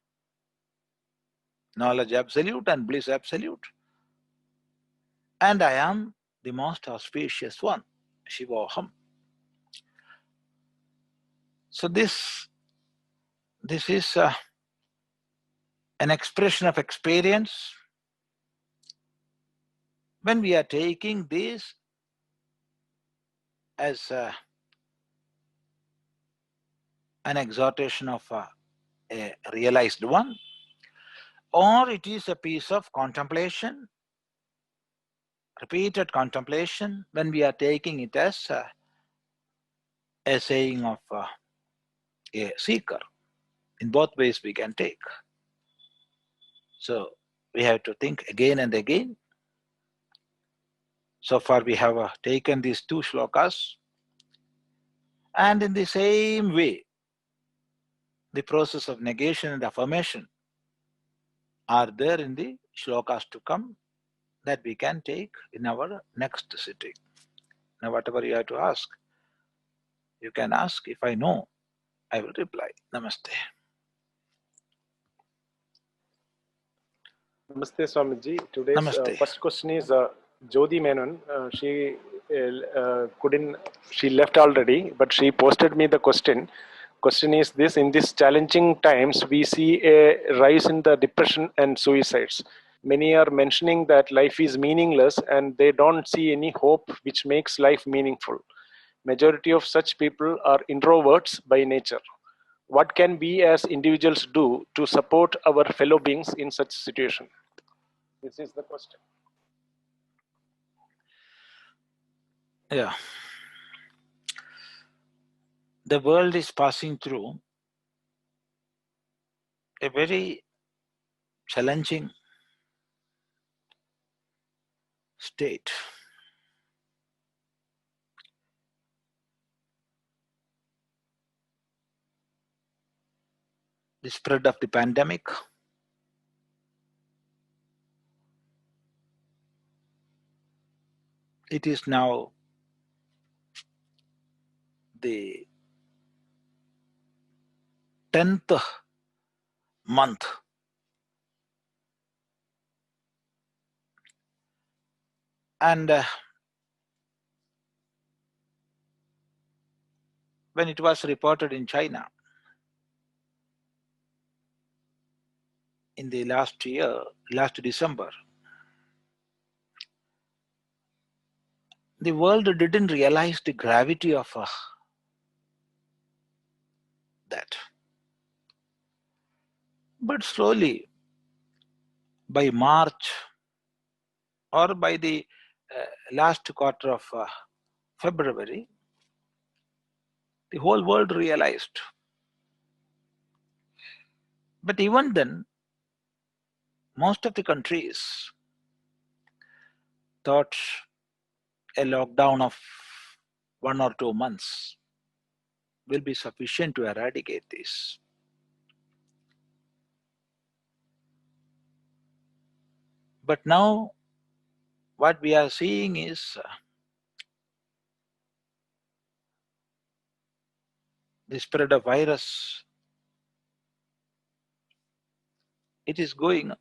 knowledge absolute and bliss absolute. And I am the most auspicious one, śivo'ham. So this is an expression of experience. When we are taking this as an exhortation of a realized one, or it is a piece of contemplation, repeated contemplation, when we are taking it as a saying of a seeker. In both ways we can take. So we have to think again and again. So far we have taken these two shlokas, and in the same way, the process of negation and affirmation are there in the shlokas to come that we can take in our next sitting. Now whatever you have to ask, you can ask. If I know, I will reply. Namaste. Namaste Swamiji. Today's Namaste. first question is Jyoti Menon. She left already, but she posted me the question. Question is this: in these challenging times, we see a rise in the depression and suicides. Many are mentioning that life is meaningless and they don't see any hope which makes life meaningful. Majority of such people are introverts by nature. What can we as individuals do to support our fellow beings in such situation? This is the question. Yeah. The world is passing through a very challenging state. The spread of the pandemic, it is now the 10th month. And when it was reported in China in the last December, the world didn't realize the gravity of that. But slowly, by March or by the last quarter of February, the whole world realized. But even then, most of the countries thought a lockdown of 1 or 2 months will be sufficient to eradicate this. But now, what we are seeing is the spread of virus. It is going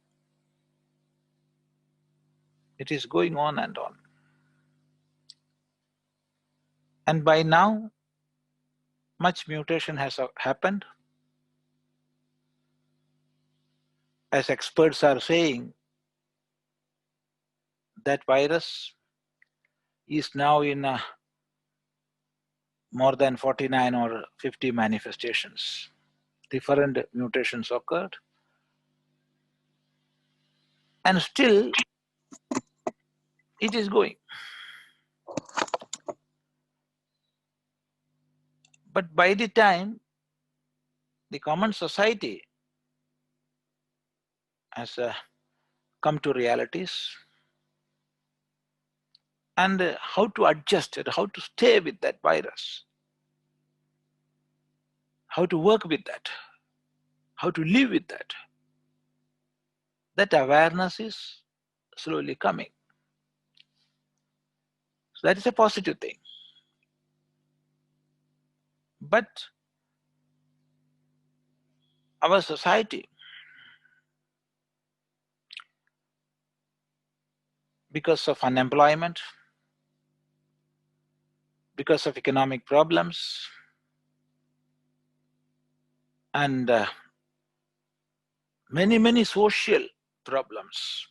on and on. And by now, much mutation has happened. As experts are saying, that virus is now in more than 49 or 50 manifestations. Different mutations occurred. And still, it is going. But by the time the common society has come to realities and how to adjust it, how to stay with that virus, how to work with that, how to live with that, that awareness is slowly coming. So that is a positive thing. But our society because of unemployment, because of economic problems, and many social problems,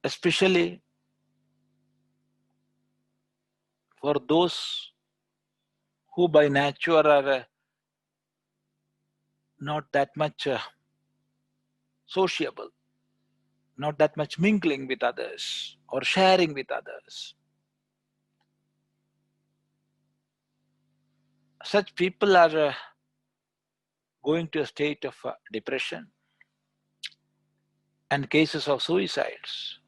especially for those who by nature are not that much sociable, not that much mingling with others or sharing with others. Such people are going to a state of depression, and cases of suicides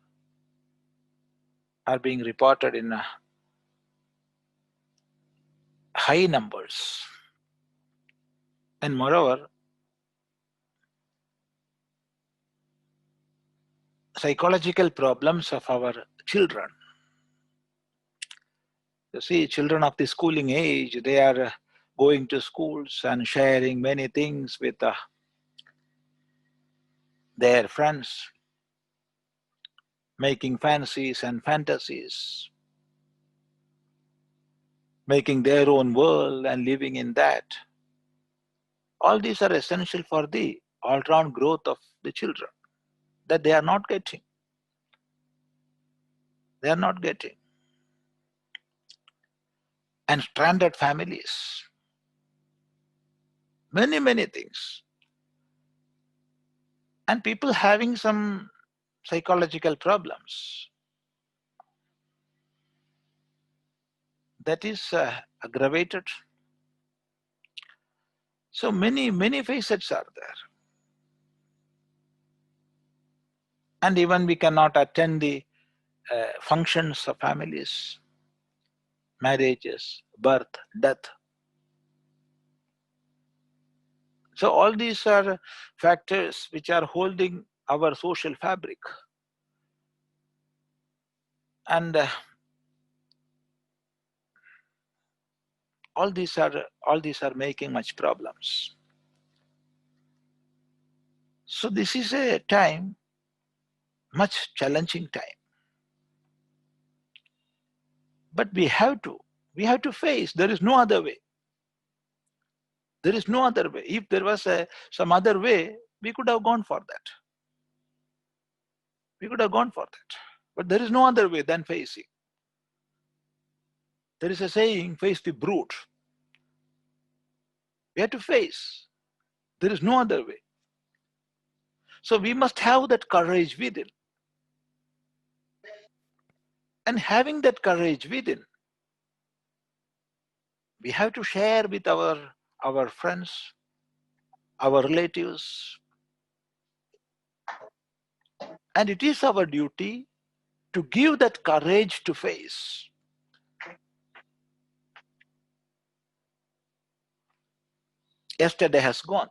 are being reported in high numbers. And moreover, psychological problems of our children. You see, children of the schooling age, they are going to schools and sharing many things with their friends, making fancies and fantasies, making their own world and living in that. All these are essential for the all-round growth of the children that they are not getting. They are not getting. And stranded families. Many things. And people having some psychological problems. That is aggravated. So many facets are there. And even we cannot attend the functions of families, marriages, birth, death. So all these are factors which are holding our social fabric. And all these are making much problems. So this is a time, much challenging time. But we have to face. There is no other way. There is no other way. If there was some other way, we could have gone for that. We could have gone for that. But there is no other way than facing. There is a saying, face the brute. We have to face. There is no other way. So we must have that courage within. And having that courage within, we have to share with our friends, our relatives. And it is our duty to give that courage to face. Yesterday has gone.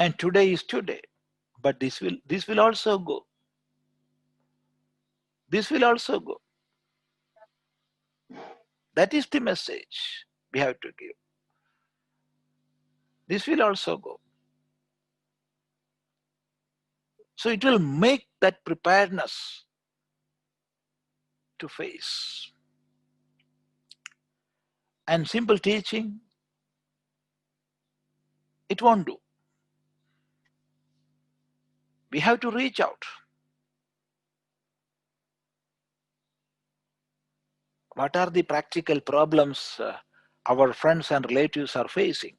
And today is today. But this will also go. This will also go. That is the message we have to give. This will also go. So it will make that preparedness to face. And simple teaching, it won't do. We have to reach out. What are the practical problems our friends and relatives are facing?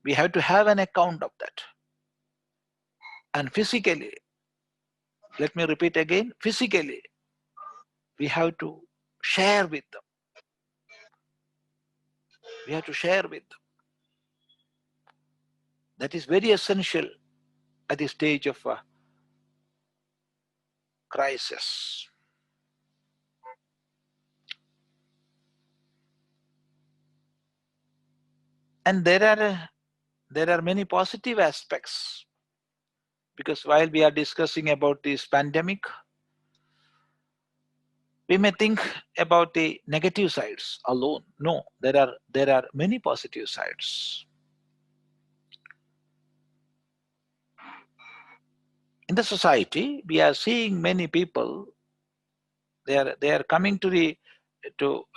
We have to have an account of that. And physically, let me repeat again, physically, we have to share with them. We have to share with them. That is very essential at the stage of crisis. And there are many positive aspects, because while we are discussing about this pandemic, we may think about the negative sides alone. No, there are many positive sides. In the society, we are seeing many people, they are coming to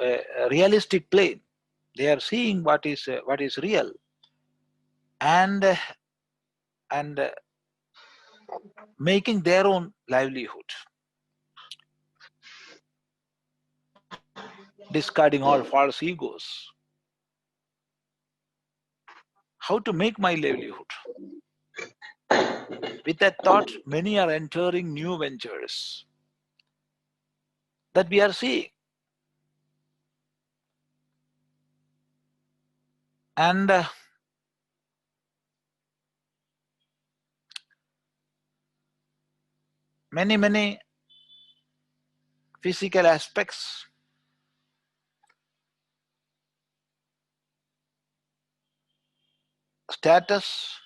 a realistic plane. They are seeing what is real, and making their own livelihood, discarding all false egos. How to make my livelihood? With that thought, many are entering new ventures that we are seeing. And many physical aspects, status,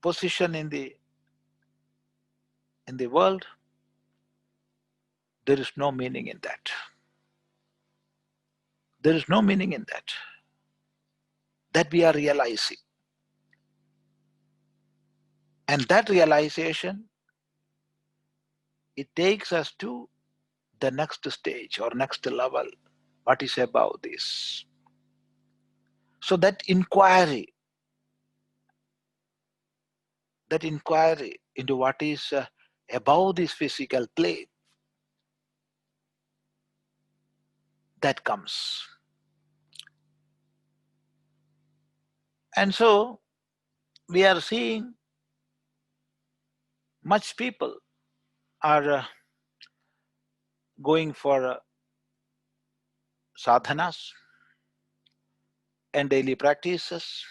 position in the world, there is no meaning in that. There is no meaning in that. That we are realizing. And that realization, it takes us to the next stage or next level. What is above this? So that inquiry into what is above this physical plane, that comes. And so we are seeing much people are going for sadhanas and daily practices.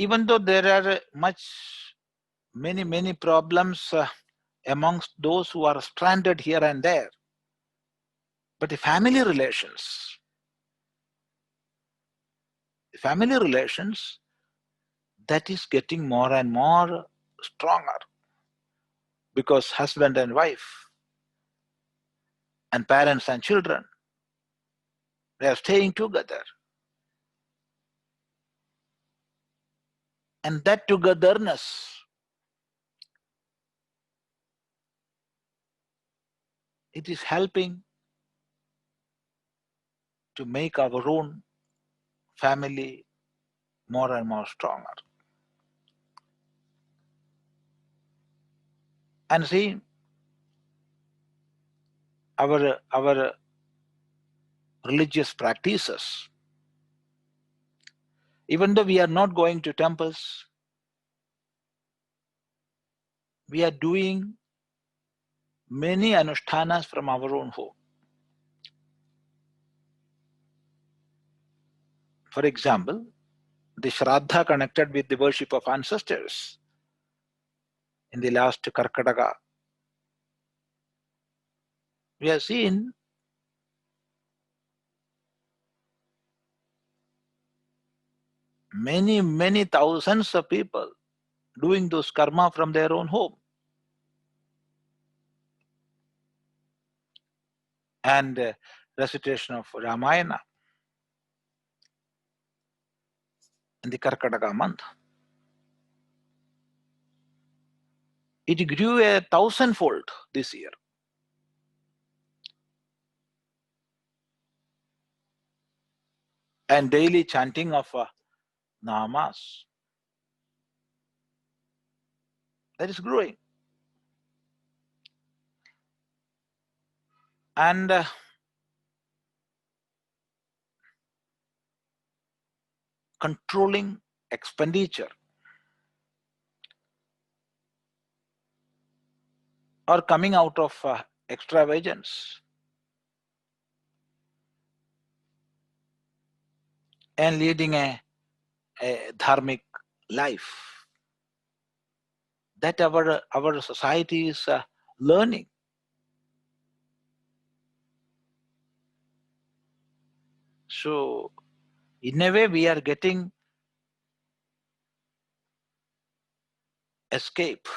Even though there are many problems amongst those who are stranded here and there, but the family relations, that is getting more and more stronger, because husband and wife and parents and children, they are staying together. And that togetherness, it is helping to make our own family more and more stronger. And see, our religious practices, even though we are not going to temples, we are doing many anushtanas from our own home. For example, the Shraddha connected with the worship of ancestors in the last Karkataka. We have seen many thousands of people doing those karma from their own home. And recitation of Ramayana in the Karkataka month. It grew 1,000-fold this year. And daily chanting of namas, that is growing. And controlling expenditure or coming out of extravagance and leading a dharmic life, that our society is learning. So in a way we are getting escape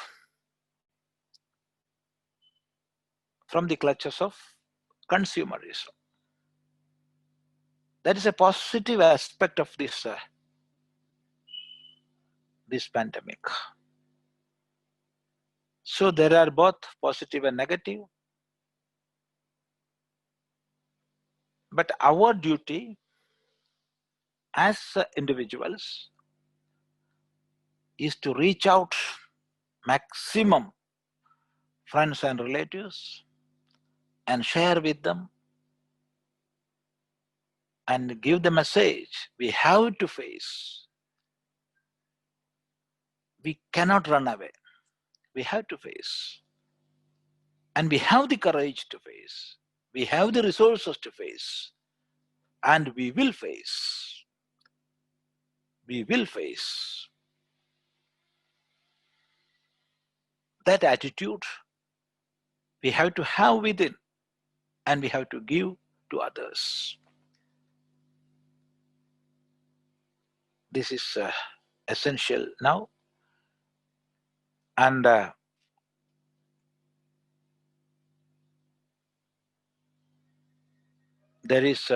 from the clutches of consumerism. That is a positive aspect of this this pandemic. So there are both positive and negative. But our duty as individuals is to reach out maximum friends and relatives and share with them and give the message we have to face. We cannot run away. We have to face. And we have the courage to face. We have the resources to face. And we will face. We will face. That attitude we have to have within, and we have to give to others. This is essential now. And there is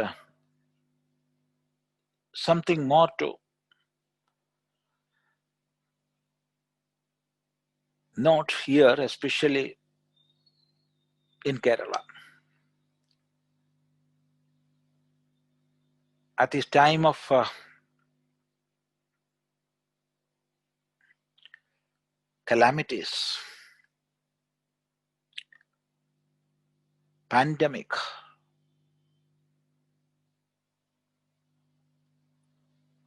something more to note here, especially in Kerala. At this time of calamities, pandemic,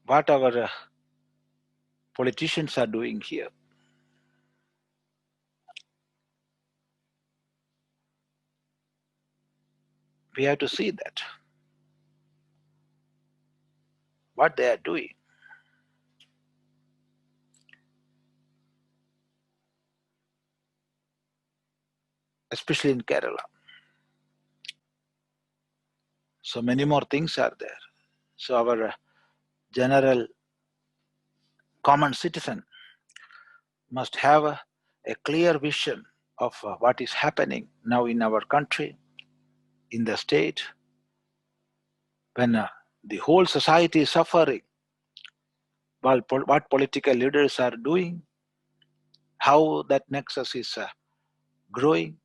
what our politicians are doing here, we have to see that, what they are doing. Especially in Kerala. So many more things are there. So our general common citizen must have a clear vision of what is happening now in our country, in the state, when the whole society is suffering, what political leaders are doing, how that nexus is growing,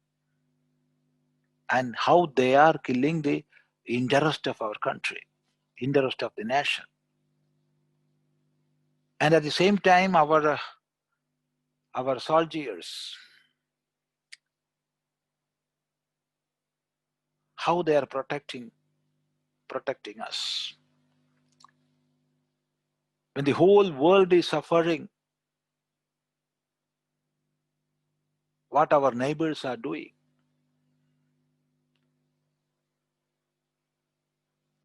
and how they are killing the interest of our country, interest of the nation. And at the same time, our soldiers, how they are protecting us. When the whole world is suffering, what our neighbors are doing,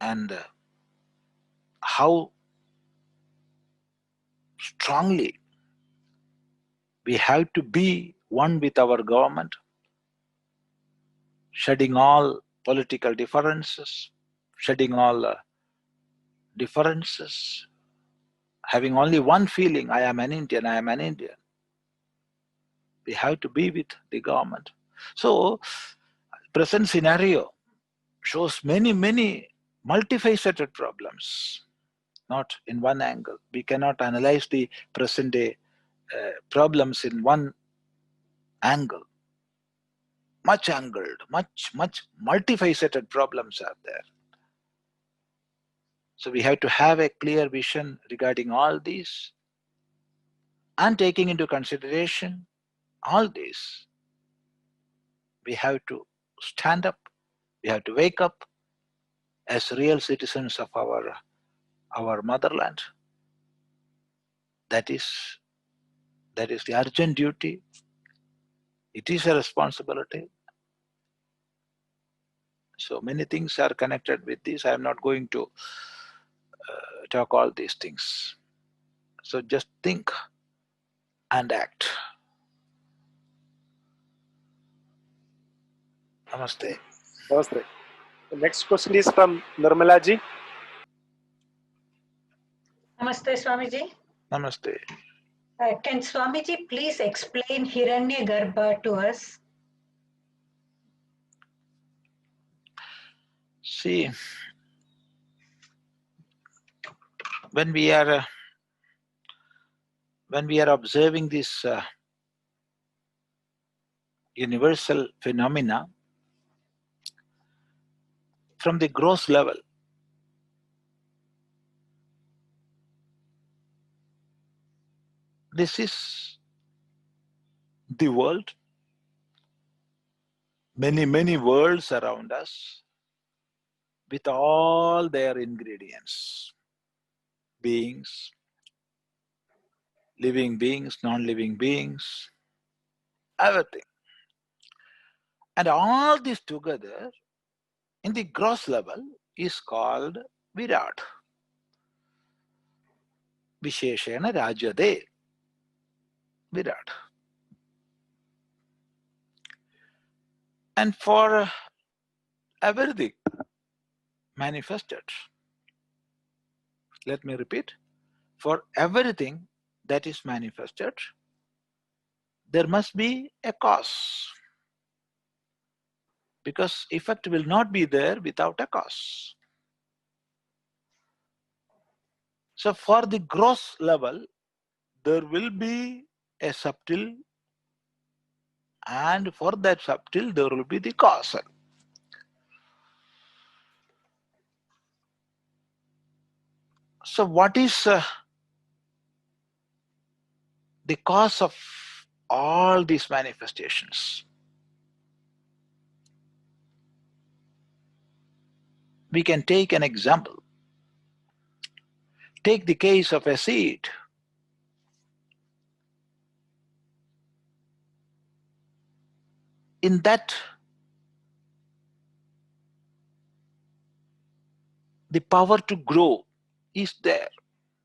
and how strongly we have to be one with our government, shedding all political differences, shedding all differences, having only one feeling, I am an Indian, I am an Indian. We have to be with the government. So, present scenario shows many multifaceted problems, not in one angle. We cannot analyze the present day problems in one angle. Much angled, much multifaceted problems are there. So we have to have a clear vision regarding all these, and taking into consideration all this, we have to stand up, we have to wake up as real citizens of our motherland. That is the urgent duty. It is a responsibility. So many things are connected with this. I am not going to talk all these things. So just think and act. Namaste. Namaste. The next question is from Nirmala ji. Namaste, Swamiji. Namaste. Can Swamiji please explain Hiranyagarbha to us? See, when we are when we are observing this universal phenomena from the gross level, this is the world, many worlds around us with all their ingredients, beings, living beings, non-living beings, everything. And all this together in the gross level is called Virat. Visheshena Rajyate. Virat. And for everything manifested, let me repeat, for everything that is manifested, there must be a cause. Because effect will not be there without a cause. So for the gross level, there will be a subtle, and for that subtle, there will be the causal. So what is the cause of all these manifestations? We can take an example. Take the case of a seed. In that, the power to grow is there,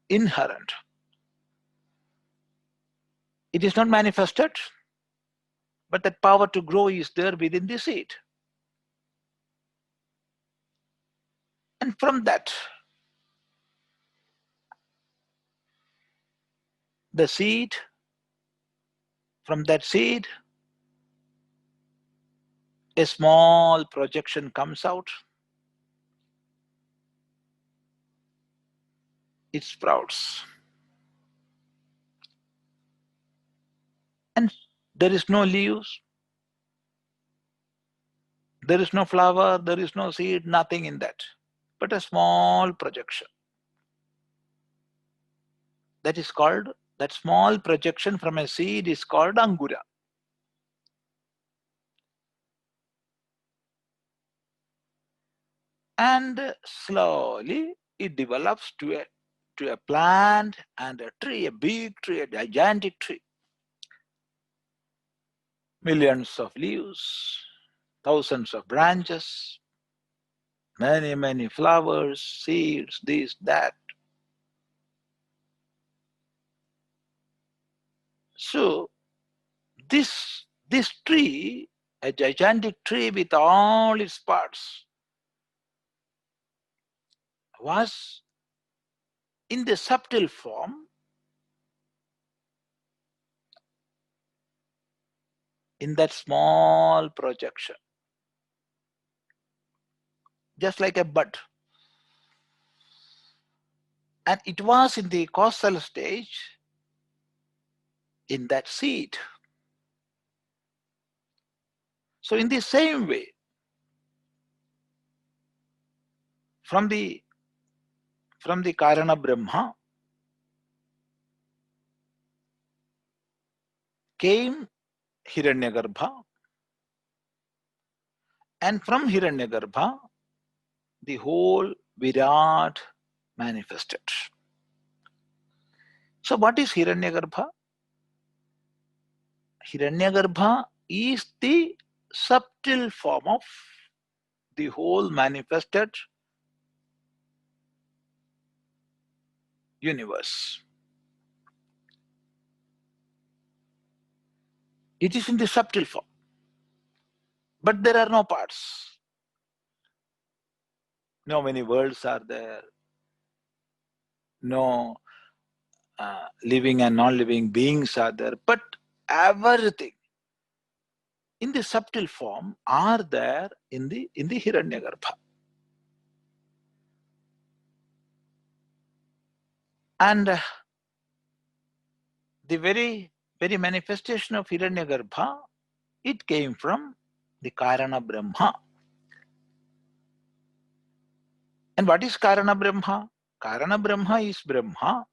inherent. It is not manifested, but that power to grow is there within the seed. And from that, the seed, from that seed, a small projection comes out. It sprouts. And there is no leaves, there is no flower, there is no seed, nothing in that, but a small projection. That is called, that small projection from a seed is called Angura. And slowly it develops to a plant and a tree, a big tree, a gigantic tree. Millions of leaves, thousands of branches, many flowers, seeds, this, that. So this tree, a gigantic tree with all its parts, was in the subtle form, in that small projection, just like a bud. And it was in the causal stage, in that seed. So in the same way, from the Karana Brahma came Hiranyagarbha, and from Hiranyagarbha the whole Virat manifested. So what is Hiranyagarbha? Hiranyagarbha is the subtle form of the whole manifested universe. It is in the subtle form, but there are no parts. No many worlds are there, no living and non-living beings are there, but everything in the subtle form are there in the Hiranyagarbha. And the very manifestation of Hiranyagarbha, it came from the Karana Brahma. And what is Karana Brahma? Karana Brahma is Brahma,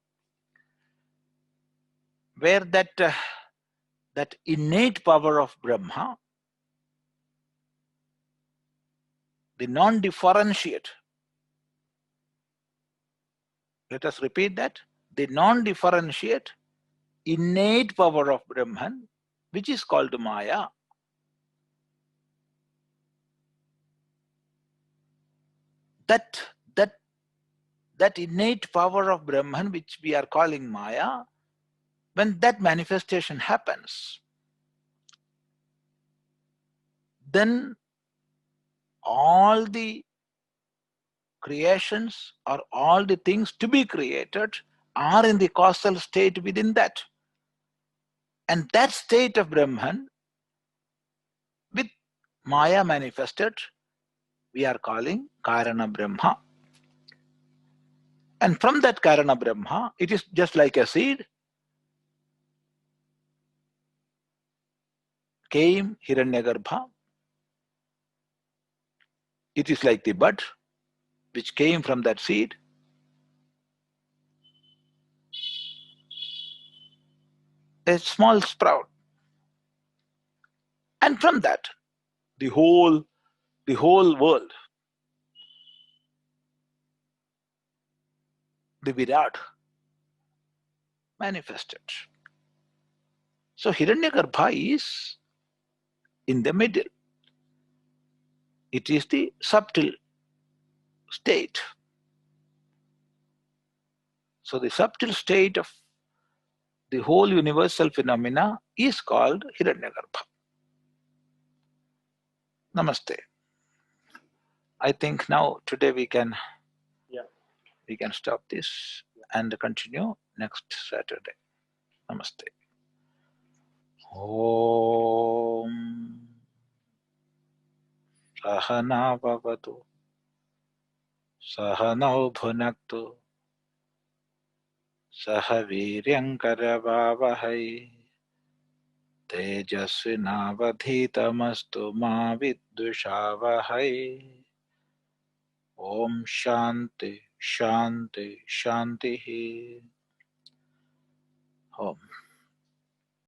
where that innate power of Brahma, the non-differentiate, let us repeat that, the non-differentiate innate power of Brahman, which is called Maya, that innate power of Brahman, which we are calling Maya, when that manifestation happens, then all the creations or all the things to be created are in the causal state within that. And that state of Brahman, with Maya manifested, we are calling Karana Brahma. And from that Karana Brahma, it is just like a seed, came Hiranyagarbha. It is like the bud which came from that seed. A small sprout. And from that, the whole world, the Virat, manifested. So Hiranyagarbha is in the middle. It is the subtle state. So the subtle state of the whole universal phenomena is called Hiranyagarbha. Namaste. I think now today we can stop this and continue next Saturday. Namaste. Om Sahana Bhavatu Sahanau Bhunaktu Sahaviryaṅkāravāvahai Tejasvinavadhitamastu ma viddushavahai. Om Shanti Shanti Shanti. Om.